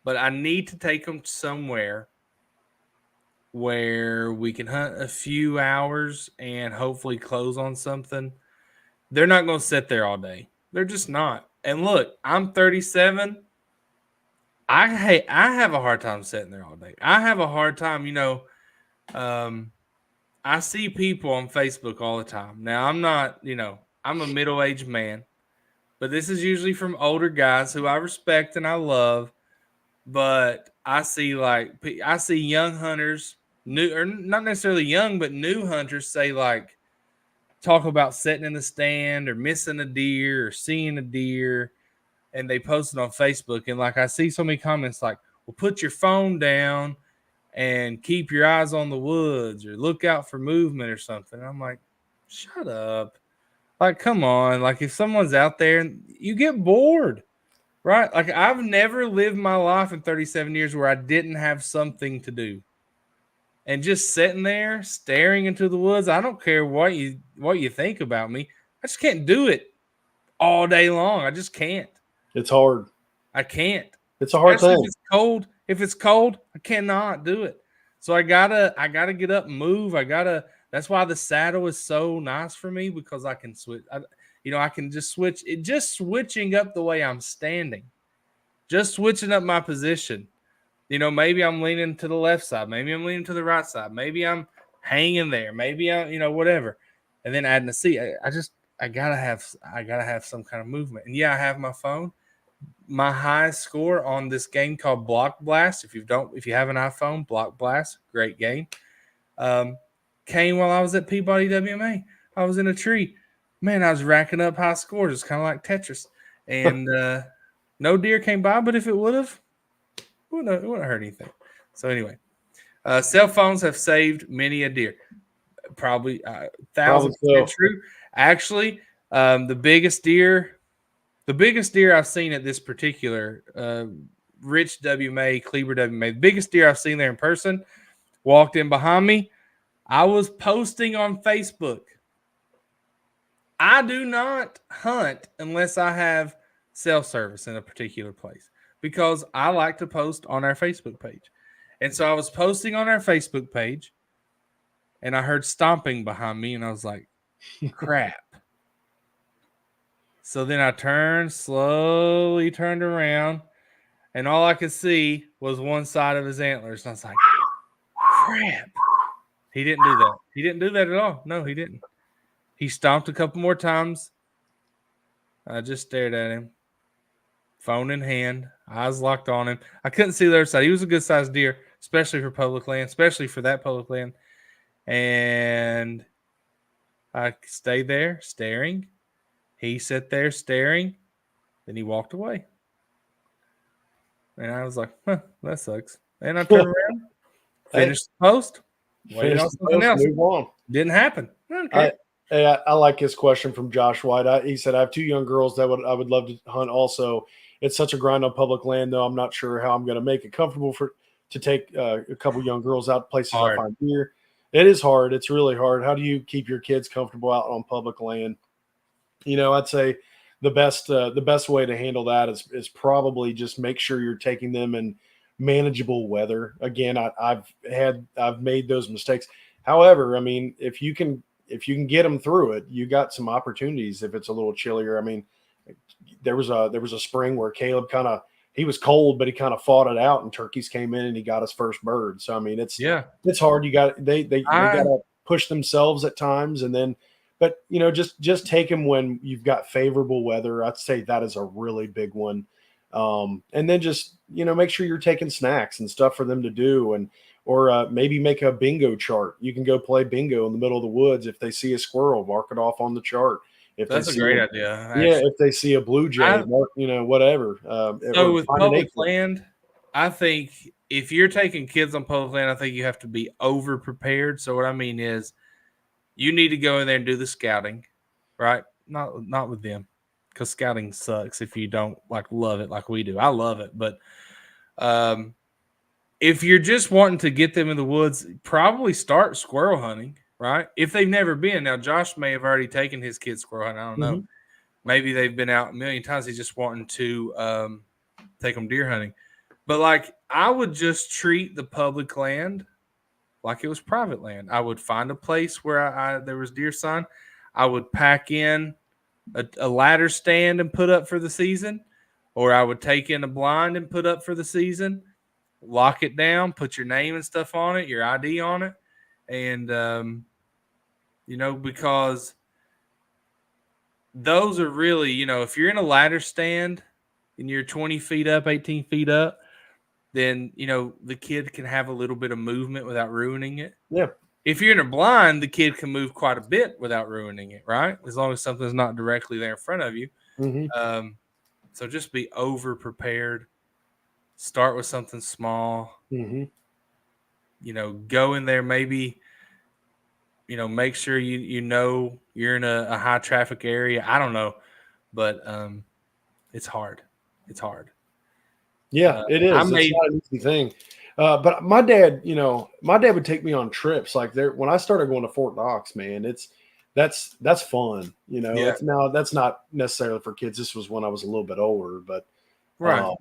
but I need to take them somewhere where we can hunt a few hours and hopefully close on something. They're not going to sit there all day. They're just not. And look, I'm 37. I have a hard time sitting there all day. I have a hard time, I see people on Facebook all the time. Now, I'm not, I'm a middle-aged man, but this is usually from older guys who I respect and I love. But I see young hunters, new or not necessarily young, but new hunters say like talk about sitting in the stand or missing a deer or seeing a deer, and they post it on Facebook. And like I see so many comments like, well, put your phone down and keep your eyes on the woods or look out for movement or something. I'm like, shut up. Like, come on. Like, if someone's out there and you get bored, right? Like, I've never lived my life in 37 years where I didn't have something to do. And just sitting there staring into the woods, I don't care what you think about me. I just can't do it all day long. I just can't. It's hard. I can't. It's a hard thing. If it's cold, I cannot do it. So I gotta get up and move. I gotta That's why the saddle is so nice for me, because I can switch. I can just switch it, just switching up the way I'm standing, just switching up my position. Maybe I'm leaning to the left side, maybe I'm leaning to the right side, maybe I'm hanging there, maybe whatever, and then adding a seat. I gotta have some kind of movement. And yeah, I have my phone. My highest score on this game called Block Blast. If you have an iPhone, Block Blast, great game. Came while I was at Peabody WMA. I was in a tree. Man, I was racking up high scores. It's kind of like Tetris. And no deer came by, but if it would have, it wouldn't hurt anything. So anyway, cell phones have saved many a deer. Probably 1,000% true. Actually, the biggest deer I've seen at this particular Rich WMA, Kleber WMA, the biggest deer I've seen there in person, walked in behind me. I was posting on Facebook. I do not hunt unless I have cell service in a particular place, because I like to post on our Facebook page. And so I was posting on our Facebook page, and I heard stomping behind me, and I was like, crap. So then I slowly turned around, and all I could see was one side of his antlers. And I was like, crap. He didn't do that. He didn't do that at all. No, he didn't. He stomped a couple more times. I just stared at him, phone in hand, eyes locked on him. I couldn't see the other side. He was a good-sized deer, especially for public land, especially for that public land. And I stayed there staring. He sat there staring. Then he walked away. And I was like, that sucks. And I turned around, finished the post, waited on something else. Move on. Didn't happen. I like his question from Josh White. He said, I have 2 young girls that I would love to hunt also. It's such a grind on public land, though. I'm not sure how I'm going to make it comfortable to take a couple young girls out places I find deer. It is hard. It's really hard. How do you keep your kids comfortable out on public land? I'd say the best way to handle that is probably just make sure you're taking them in manageable weather. Again, I've made those mistakes. However, I mean, if you can get them through it, you got some opportunities. If it's a little chillier, I mean, there was a spring where Caleb he was cold, but he kind of fought it out, and turkeys came in and he got his first bird. So I mean, it's hard. You got they got to push themselves at times, and then. But, just take them when you've got favorable weather. I'd say that is a really big one. And then just, make sure you're taking snacks and stuff for them to do, or maybe make a bingo chart. You can go play bingo in the middle of the woods. If they see a squirrel, mark it off on the chart. That's a great idea. Actually. Yeah, if they see a blue jay, mark, whatever. So with public land, I think if you're taking kids on public land, I think you have to be over prepared. So what I mean is, you need to go in there and do the scouting, right? Not with them, because scouting sucks if you don't love it like we do. I love it, but if you're just wanting to get them in the woods, probably start squirrel hunting, right? If they've never been. Now, Josh may have already taken his kids squirrel hunting. I don't know. Maybe they've been out a million times. He's just wanting to take them deer hunting. But I would just treat the public land like it was private land. I would find a place where there was deer sign. I would pack in a ladder stand and put up for the season, or I would take in a blind and put up for the season, lock it down, put your name and stuff on it, your ID on it. And, because those are really, if you're in a ladder stand and you're 20 feet up, 18 feet up, then, the kid can have a little bit of movement without ruining it. Yeah. If you're in a blind, the kid can move quite a bit without ruining it, right? As long as something's not directly there in front of you. Mm-hmm. So just be over prepared. Start with something small. Mm-hmm. Go in there, maybe, make sure you're in a high traffic area. I don't know, but it's hard. It's hard. Yeah, it is. It's not an easy thing. But my dad would take me on trips when I started going to Fort Knox, man, that's fun. Now that's not necessarily for kids. This was when I was a little bit older, but right.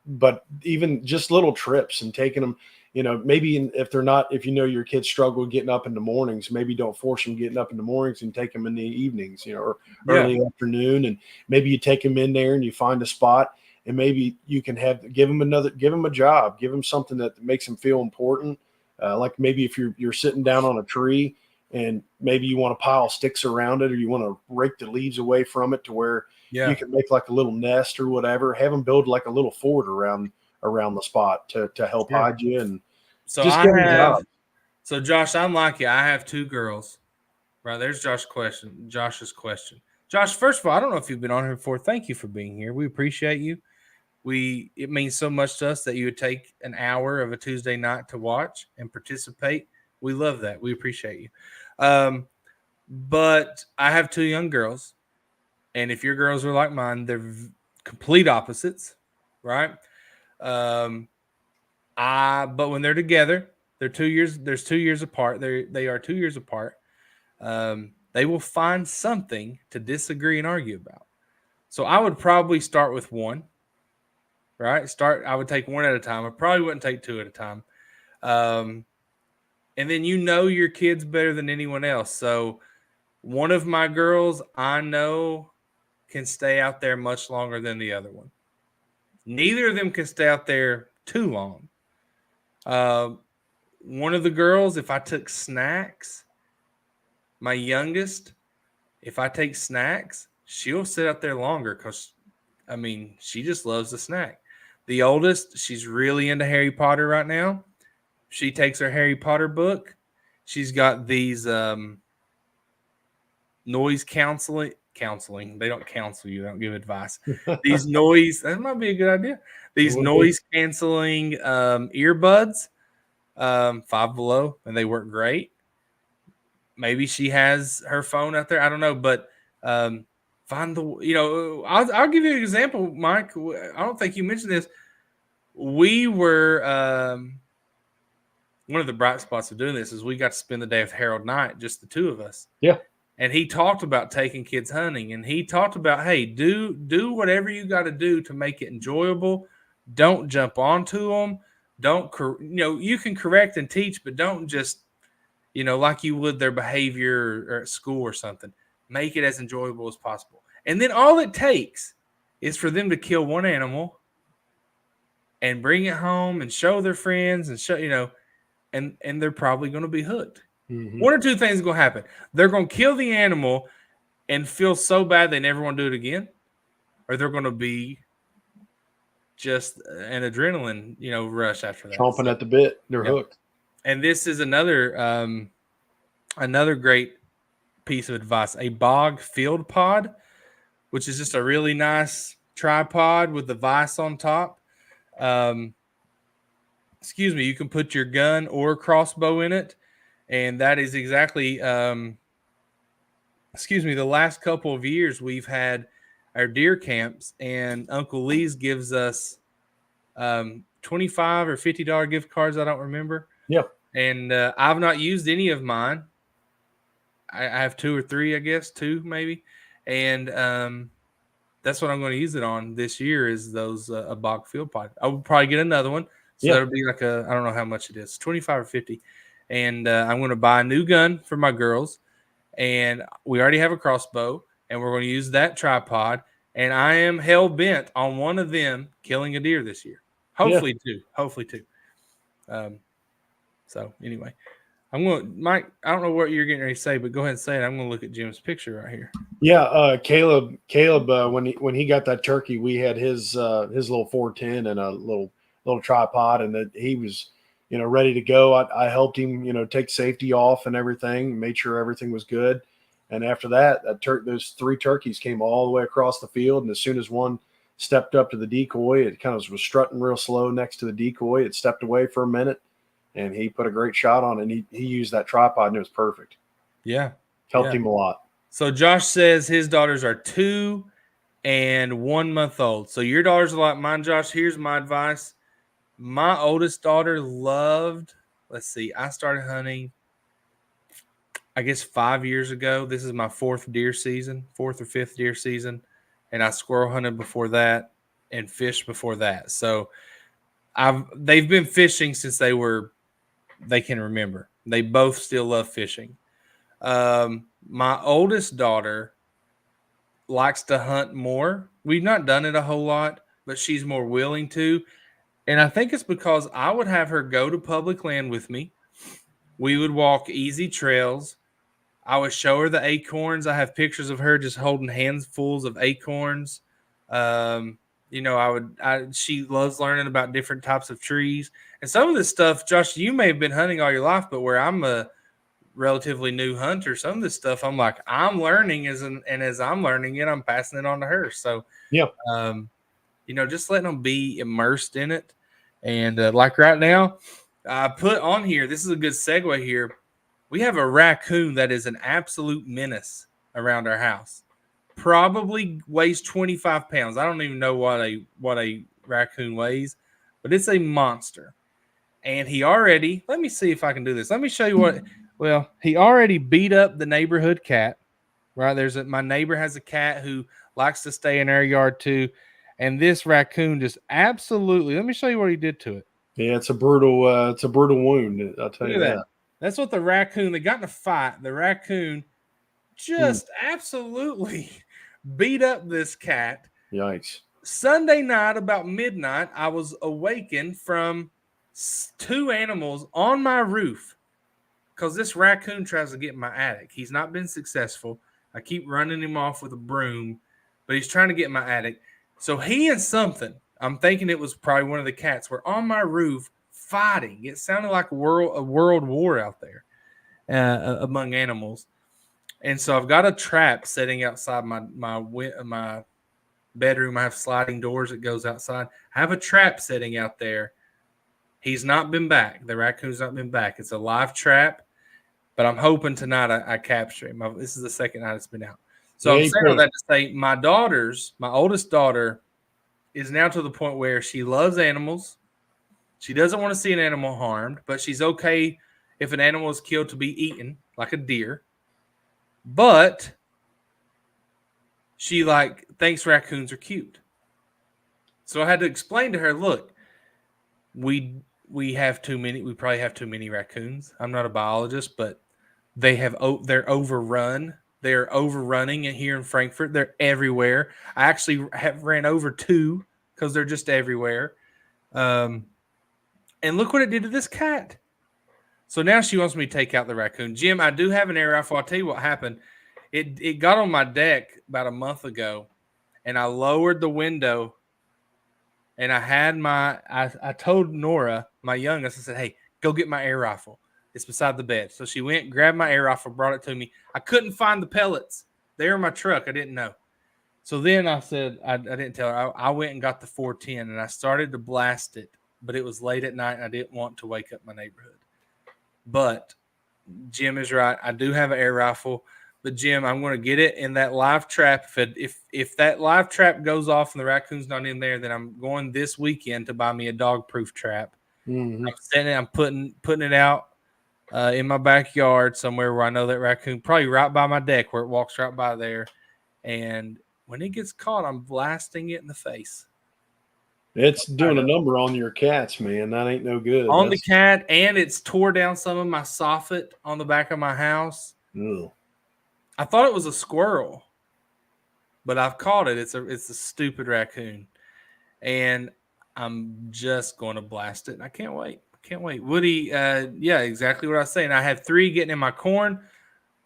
But even just little trips and taking them, maybe if they're not, if your kids struggle getting up in the mornings, maybe don't force them getting up in the mornings and take them in the evenings, or Yeah. early afternoon. And maybe you take them in there and you find a spot, and maybe you can give them a job, give them something that makes them feel important. Like maybe if you're sitting down on a tree and maybe you want to pile sticks around it, or you want to rake the leaves away from it to where you Yeah. can make like a little nest or whatever, have them build like a little fort around the spot to help Sure. hide you, and So just I give them have, jobs. so Josh, I'm like you. I have two girls. Right. There's Josh's question. Josh, first of all, I don't know if you've been on here before. Thank you for being here. We appreciate you. It means so much to us that you would take an hour of a Tuesday night to watch and participate. We love that. We appreciate you. But I have two young girls, and if your girls are like mine, they're complete opposites, right? Um, but when they're together, they're 2 years. There's 2 years apart. They are 2 years apart. They will find something to disagree and argue about. So I would probably start with one, right? I would take one at a time. I probably wouldn't take two at a time. Um, and then your kids better than anyone else. So one of my girls I know can stay out there much longer than the other one. Neither of them can stay out there too long. One of the girls, if I took snacks, my youngest, if I take snacks, she'll sit out there longer because, she just loves the snack. The oldest, she's really into Harry Potter right now. She takes her Harry Potter book. She's got these noise counseling. They don't counsel you. They don't give advice. These noise. That might be a good idea. It These would be. noise canceling earbuds. Five Below, and they work great. Maybe she has her phone out there. I don't know, but find the. I'll give you an example, Mike. I don't think you mentioned this. We were one of the bright spots of doing this is we got to spend the day with Harold Knight, just the two of us. Yeah. And he talked about taking kids hunting, and he talked about, hey, do whatever you got to do to make it enjoyable. Don't jump onto them. Don't you can correct and teach, but don't just like you would their behavior or at school or something. Make it as enjoyable as possible. And then all it takes is for them to kill one animal and bring it home and show their friends and show and they're probably going to be hooked. Mm-hmm. One or two things are going to happen. They're going to kill the animal and feel so bad they never want to do it again, or they're going to be just an adrenaline, rush after that. Chomping at the bit. They're hooked. And this is another great piece of advice: a bog field pod, which is just a really nice tripod with the vise on top. You can put your gun or crossbow in it, and that is exactly. The last couple of years we've had our deer camps, and Uncle Lee's gives us $25 or $50 gift cards. I don't remember. Yeah. And I've not used any of mine. I have two or three, I guess, two maybe. And that's what I'm going to use it on this year is those a bog field pod. I will probably get another one. So that'll be like I don't know how much it is, 25 or 50. And I'm going to buy a new gun for my girls. And we already have a crossbow, and we're going to use that tripod. And I am hell bent on one of them killing a deer this year. Hopefully two. So anyway, I'm going to, Mike, I don't know what you're getting ready to say, but go ahead and say it. I'm going to look at Jim's picture right here. Yeah. Caleb, when he got that turkey, we had his little 410 and a little tripod, and that he was, ready to go. I helped him, take safety off and everything, made sure everything was good. And after that, those three turkeys came all the way across the field. And as soon as one stepped up to the decoy, it kind of was strutting real slow next to the decoy. It stepped away for a minute, and he put a great shot on it. And he used that tripod, and it was perfect. Yeah. Helped him a lot. So Josh says his daughters are 2 and 1 month old. So your daughters are like mine, Josh. Here's my advice. My oldest daughter loved, I started hunting, I guess 5 years ago. This is my fourth or fifth deer season. And I squirrel hunted before that and fished before that. So They've been fishing since they can remember. They both still love fishing. My oldest daughter likes to hunt more. We've not done it a whole lot, but she's more willing to. And I think it's because I would have her go to public land with me. We would walk easy trails. I would show her the acorns. I have pictures of her just holding handfuls of acorns. Um, she loves learning about different types of trees. And some of this stuff, Josh, you may have been hunting all your life, but where I'm a relatively new hunter, some of this stuff I'm like, I'm learning and as I'm learning it, I'm passing it on to her. So, Yeah. Just letting them be immersed in it. And like right now, I put on here, this is a good segue here. We have a raccoon that is an absolute menace around our house. Probably weighs 25 pounds. I don't even know what a raccoon weighs, but it's a monster. And let me see if I can do this. Let me show you he already beat up the neighborhood cat, right? My neighbor has a cat who likes to stay in our yard too. And this raccoon just absolutely, let me show you what he did to it. Yeah, it's a brutal wound. I'll tell Look you at that. that. That's what they got in a fight. The raccoon just absolutely beat up this cat. Yikes. Sunday night, about midnight, I was awakened from two animals on my roof because this raccoon tries to get in my attic. He's not been successful. I keep running him off with a broom, but he's trying to get in my attic. So he and something, I'm thinking it was probably one of the cats, were on my roof fighting. It sounded like a world war out there among animals. And so I've got a trap setting outside my bedroom. I have sliding doors that goes outside. I have a trap setting out there. He's not been back. The raccoon's not been back. It's a live trap, but I'm hoping tonight I capture him. This is the second night it's been out. So I'm saying all that to say my oldest daughter is now to the point where she loves animals. She doesn't want to see an animal harmed, but she's okay if an animal is killed to be eaten, like a deer. But she thinks raccoons are cute. So I had to explain to her, look, we have too many. We probably have too many raccoons. I'm not a biologist, but they're overrun. They're overrunning it here in Frankfurt. They're everywhere. I actually have ran over two because they're just everywhere. And look what it did to this cat. So now she wants me to take out the raccoon. Jim, I do have an air rifle. I'll tell you what happened. It got on my deck about a month ago, and I lowered the window, and I told Nora, my youngest, I said, hey, go get my air rifle. It's beside the bed. So she went, grabbed my air rifle, brought it to me. I couldn't find the pellets. They were in my truck. I didn't know. So then I said, I didn't tell her. I went and got the 410, and I started to blast it, but it was late at night, and I didn't want to wake up my neighborhood. But Jim is right. I do have an air rifle. But Jim, I'm going to get it in that live trap. If that live trap goes off and the raccoon's not in there, then I'm going this weekend to buy me a dog-proof trap. Mm-hmm. I'm setting it. I'm putting it out in my backyard somewhere where I know that raccoon, probably right by my deck where it walks right by there. And when it gets caught, I'm blasting it in the face. It's doing a number on your cats, man. That ain't no good. On the cat, and it's tore down some of my soffit on the back of my house. Ugh. I thought it was a squirrel, but I've caught it. It's a stupid raccoon, and I'm just going to blast it. I can't wait. Woody, yeah, exactly what I was saying. I have 3 getting in my corn.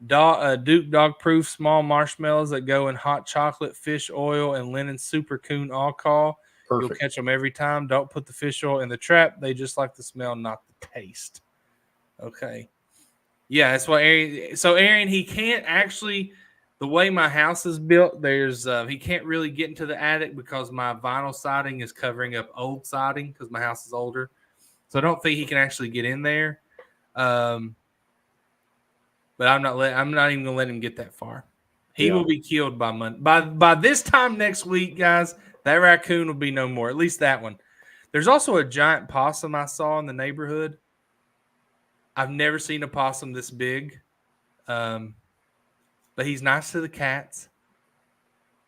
Duke dog proof small marshmallows that go in hot chocolate, fish oil, and linen super coon all call. Perfect. You'll catch them every time. Don't put the fish oil in the trap. They just like the smell, not the taste. Okay. Yeah, that's why Aaron. So Aaron, he can't actually. The way my house is built, he can't really get into the attic because my vinyl siding is covering up old siding because my house is older. So I don't think he can actually get in there. But I'm not even gonna let him get that far. He will be killed by Monday. By this time next week, guys, that raccoon will be no more. At least that one. There's also a giant possum I saw in the neighborhood. I've never seen a possum this big. But he's nice to the cats.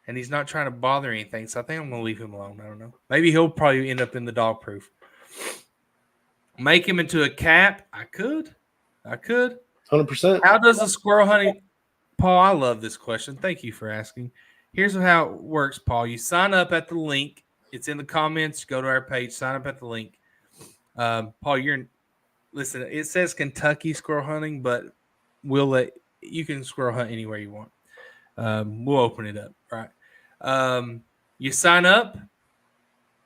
And he's not trying to bother anything. So I think I'm going to leave him alone. I don't know. Maybe he'll probably end up in the dog proof. Make him into a cap. I could. 100%. How does a squirrel hunting? Paul, I love this question. Thank you for asking. Here's how it works, Paul. You sign up at the link. It's in the comments. Go to our page. Sign up at the link. Paul, listen. It says Kentucky squirrel hunting, but you can squirrel hunt anywhere you want. We'll open it up. Right. You sign up.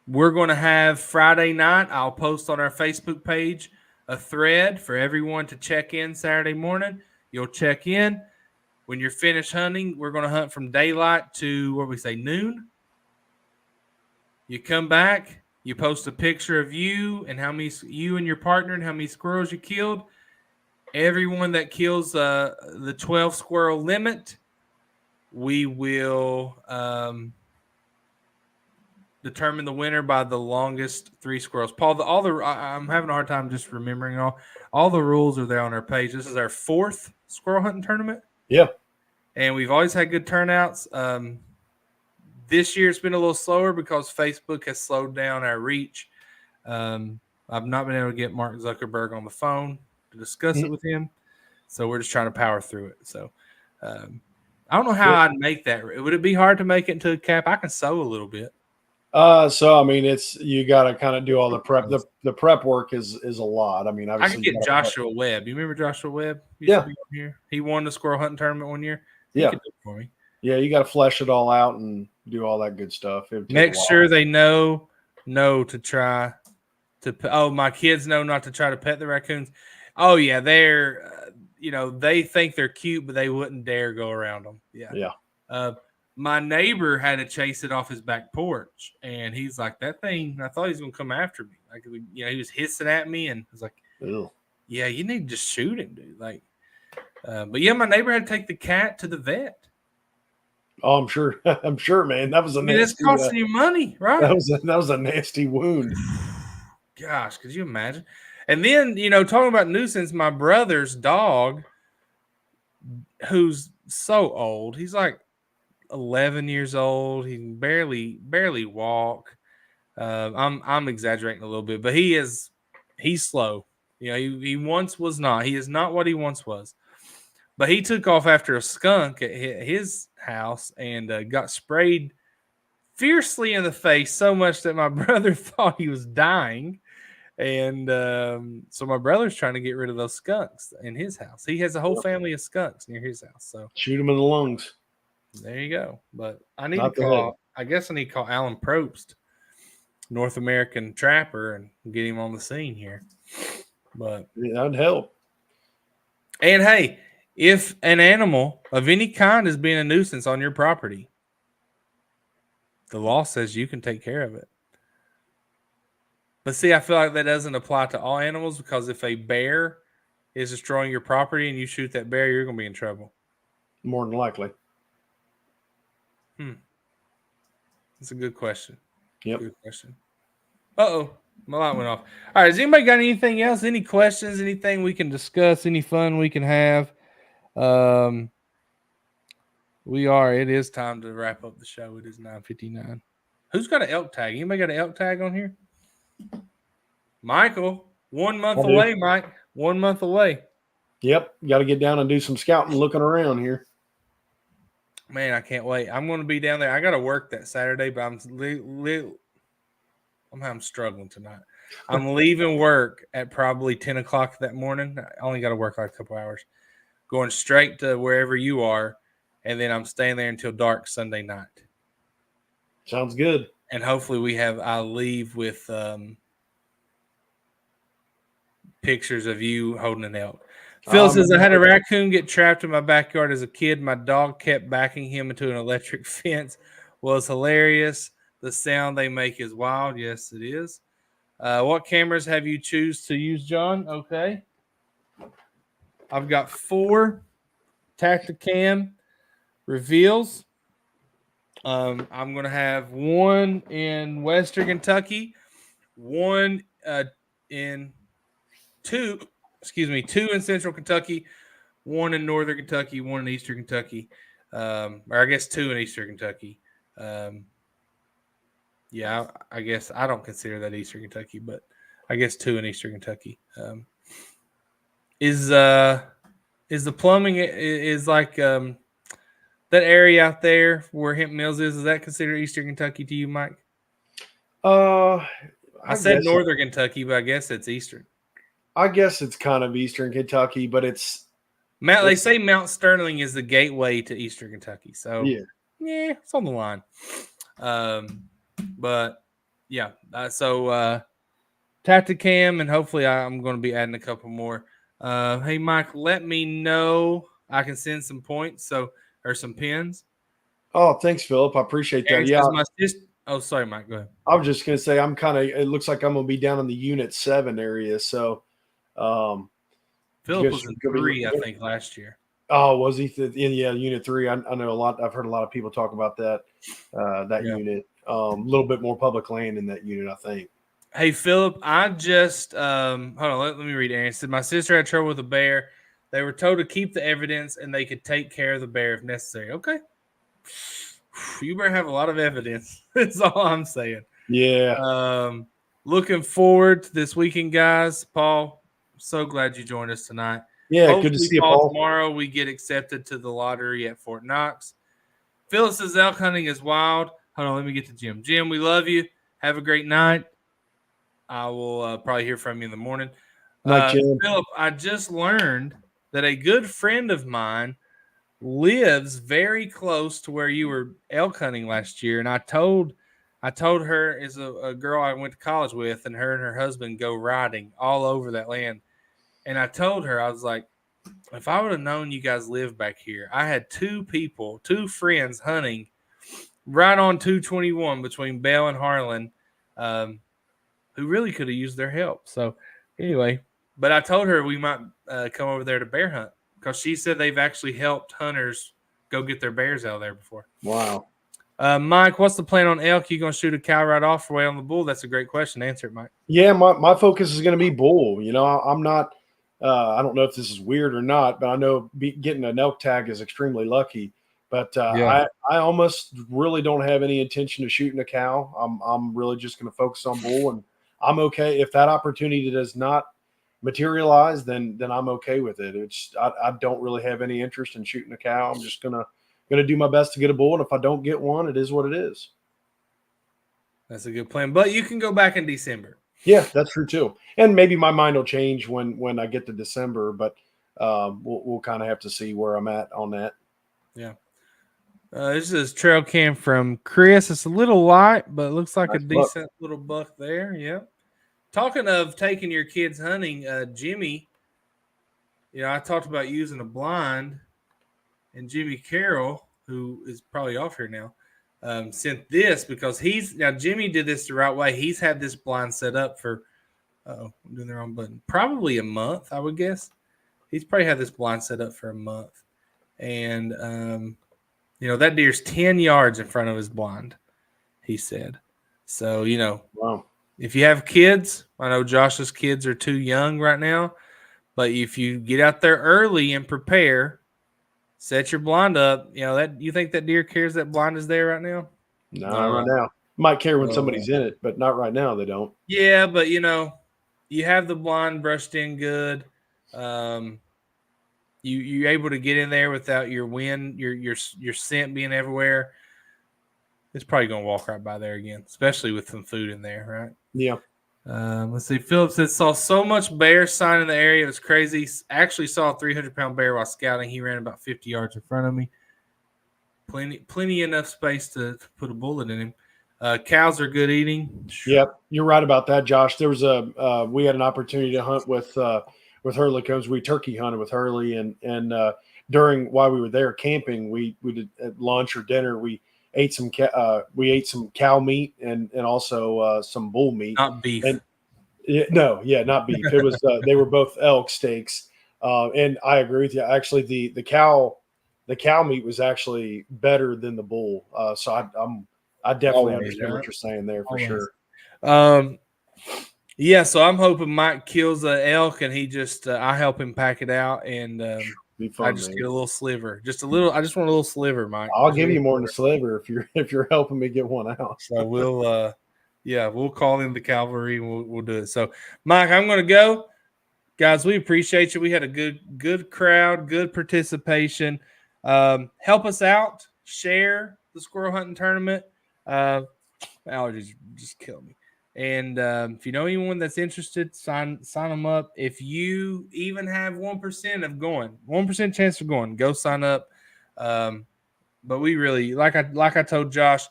We're going to have Friday night. I'll post on our Facebook page a thread for everyone to check in Saturday morning. You'll check in. When you're finished hunting, we're going to hunt from daylight to, what we say, noon. You come back, you post a picture of you and you and your partner and how many squirrels you killed. Everyone that kills the 12 squirrel limit, we will determine the winner by the longest 3 squirrels. Paul, I'm having a hard time just remembering all the rules are there on our page. This is our 4th squirrel hunting tournament. Yeah. And we've always had good turnouts. This year it's been a little slower because Facebook has slowed down our reach. I've not been able to get Mark Zuckerberg on the phone to discuss it with him. So we're just trying to power through it. So I don't know how I'd make that. Would it be hard to make it into a cap? I can sew a little bit. So I mean, you got to kind of do all the prep. The prep work is a lot. I mean, obviously, I could get Joshua Webb. You remember Joshua Webb? Yeah. Here. He won the squirrel hunting tournament one year. He Yeah. could do it for me. Yeah, you got to flesh it all out and do all that good stuff. Make sure they know to try to. Oh, my kids know not to try to pet the raccoons. Oh yeah, they're they think they're cute, but they wouldn't dare go around them. Yeah. Yeah. My neighbor had to chase it off his back porch, and he's like, "That thing! I thought he was gonna come after me. Like, he was hissing at me, and I was like, ew. Yeah, you need to just shoot him, dude." Like, but yeah, my neighbor had to take the cat to the vet. Oh, I'm sure. I'm sure, man. That was It's costing you money, right? That was a nasty wound. Gosh, could you imagine? And then, talking about nuisance, my brother's dog, who's so old, he's like 11 years old. He can barely walk. I'm exaggerating a little bit, but he's slow. He once was not. He is not what he once was. But he took off after a skunk at his house and got sprayed fiercely in the face so much that my brother thought he was dying. And so my brother's trying to get rid of those skunks in his house. He has a whole family of skunks near his house. So shoot him in the lungs. There you go. But I need to call. I guess I need to call Alan Probst, North American trapper, and get him on the scene here. But yeah, that'd help. And hey, if an animal of any kind is being a nuisance on your property, the law says you can take care of it. But see, I feel like that doesn't apply to all animals, because if a bear is destroying your property and you shoot that bear, you're going to be in trouble. More than likely. That's a good question. Yep. Good question. Uh-oh. My light went off. All right. Has anybody got anything else? Any questions? Anything we can discuss? Any fun we can have? It is time to wrap up the show. It is 9:59. Who's got an elk tag? Anybody got an elk tag on here? Michael, 1 month away, Mike. 1 month away. Yep. Got to get down and do some scouting, looking around here. Man, I can't wait. I'm going to be down there. I got to work that Saturday, but I'm struggling tonight. I'm leaving work at probably 10 o'clock that morning. I only got to work like a couple hours. Going straight to wherever you are, and then I'm staying there until dark Sunday night. Sounds good. And hopefully I'll leave with pictures of you holding an elk. Phil says, I had a raccoon get trapped in my backyard as a kid. My dog kept backing him into an electric fence. Was hilarious. The sound they make is wild. Yes, it is. What cameras have you choose to use, John? Okay. I've got 4 Tacticam reveals. I'm going to have 1 in Western Kentucky, 2 in Central Kentucky, 1 in Northern Kentucky, 1 in Eastern Kentucky, or I guess 2 in Eastern Kentucky. I guess I don't consider that Eastern Kentucky, but I guess 2 in Eastern Kentucky. Is the plumbing is like that area out there where Hemp Mills is that considered Eastern Kentucky to you, Mike? I I said guess Northern Kentucky, but I guess it's Eastern. it's kind of Eastern Kentucky, but it's They say Mount Sterling is the gateway to Eastern Kentucky, so yeah, it's on the line. But yeah, so Tacticam, and hopefully I'm going to be adding a couple more. Hey, Mike, let me know. I can send some points, or some pins. Oh, thanks, Philip. I appreciate that. Aaron Yeah, says my sister. Oh, sorry, Mike. Go ahead. I was just gonna say I'm kind of. It looks like I'm gonna be down in the Unit 7 area, so Philip was in 3, I think, last year. Oh, was he in Unit 3? I know a lot. I've heard a lot of people talk about that unit. A little bit more public land in that unit, I think. Hey, Philip, I just hold on. Let me read. Aaron said my sister had trouble with a bear. They were told to keep the evidence and they could take care of the bear if necessary. Okay, you better have a lot of evidence. That's all I'm saying. Yeah. Looking forward to this weekend, guys. Paul, I'm so glad you joined us tonight. Yeah, Hopefully, good to see you, Paul. Paul. Tomorrow we get accepted to the lottery at Fort Knox. Phyllis's elk hunting is wild. Hold on, let me get to Jim. Jim, we love you. Have a great night. I will probably hear from you in the morning. Philip, I just learned that a good friend of mine lives very close to where you were elk hunting last year, and I told her is a girl I went to college with, and her husband go riding all over that land. And I told her, I was like, if I would have known you guys lived back here, I had two friends hunting right on 221 between Bell and Harlan, who really could have used their help. So anyway, but I told her we might come over there to bear hunt because she said they've actually helped hunters go get their bears out of there before. Wow. Mike, what's the plan on elk? You going to shoot a cow right off or way on the bull? That's a great question. Answer it, Mike. Yeah, my focus is going to be bull. You know, I'm not. I don't know if this is weird or not, but I know getting an elk tag is extremely lucky. But I almost really don't have any intention of shooting a cow. I'm really just going to focus on bull, and I'm okay if that opportunity does not materialize. Then I'm okay with it. It's I don't really have any interest in shooting a cow. I'm just gonna do my best to get a bull, and if I don't get one, it is what it is. That's a good plan. But you can go back in December. Yeah, that's true too. And maybe my mind will change when I get to December, but we'll kind of have to see where I'm at on that. Yeah. This is trail cam from Chris. It's a little light, but it looks like nice a decent little buck there. Yeah. Talking of taking your kids hunting, Jimmy, I talked about using a blind, and Jimmy Carroll, who is probably off here now, sent this because Jimmy did this the right way. He's had this blind set up for, I'm doing the wrong button, probably a month, I would guess. He's probably had this blind set up for a month. And, that deer's 10 yards in front of his blind, he said. So, wow. If you have kids, I know Josh's kids are too young right now, but if you get out there early and prepare, set your blind up. You think that deer cares that blind is there right now? No, not right now. Might care when somebody's in it, but not right now. They don't. Yeah, but you have the blind brushed in good. You're able to get in there without your wind, your scent being everywhere. It's probably gonna walk right by there again, especially with some food in there, right? Yeah. Let's see. Philip said saw so much bear sign in the area. It was crazy. Actually saw a 300-pound bear while scouting. He ran about 50 yards in front of me. Plenty enough space to put a bullet in him. Cows are good eating. Yep, you're right about that, Josh. There was we had an opportunity to hunt with Hurley cones. We turkey hunted with Hurley, and while we were there camping, we did at lunch or dinner. We ate some cow meat and also some bull meat. Not beef. And, not beef. It was they were both elk steaks. And I agree with you. Actually, the cow meat was actually better than the bull. So I definitely understand what you're saying there for sure. Yeah, so I'm hoping Mike kills the elk and he just I help him pack it out and I just get a little sliver. I just want a little sliver, Mike. I'll give you more than a sliver if you're helping me get one out. So Yeah, we'll call in the cavalry and we'll do it. So, Mike, I'm going to go. Guys, we appreciate you. We had a good crowd, good participation. Help us out. Share the squirrel hunting tournament. Allergies just kill me. And if you know anyone that's interested, sign them up. If you even have 1% of going, 1% chance of going, go sign up. But we really like I told Josh,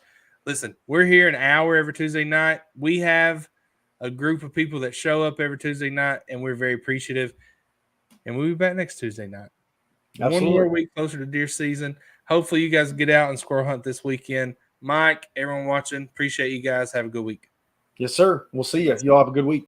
listen, we're here an hour every Tuesday night. We have a group of people that show up every Tuesday night, and we're very appreciative. And we'll be back next Tuesday night. Absolutely. One more week closer to deer season. Hopefully, you guys get out and squirrel hunt this weekend. Mike, everyone watching, appreciate you guys. Have a good week. Yes, sir. We'll see you. Y'all have a good week.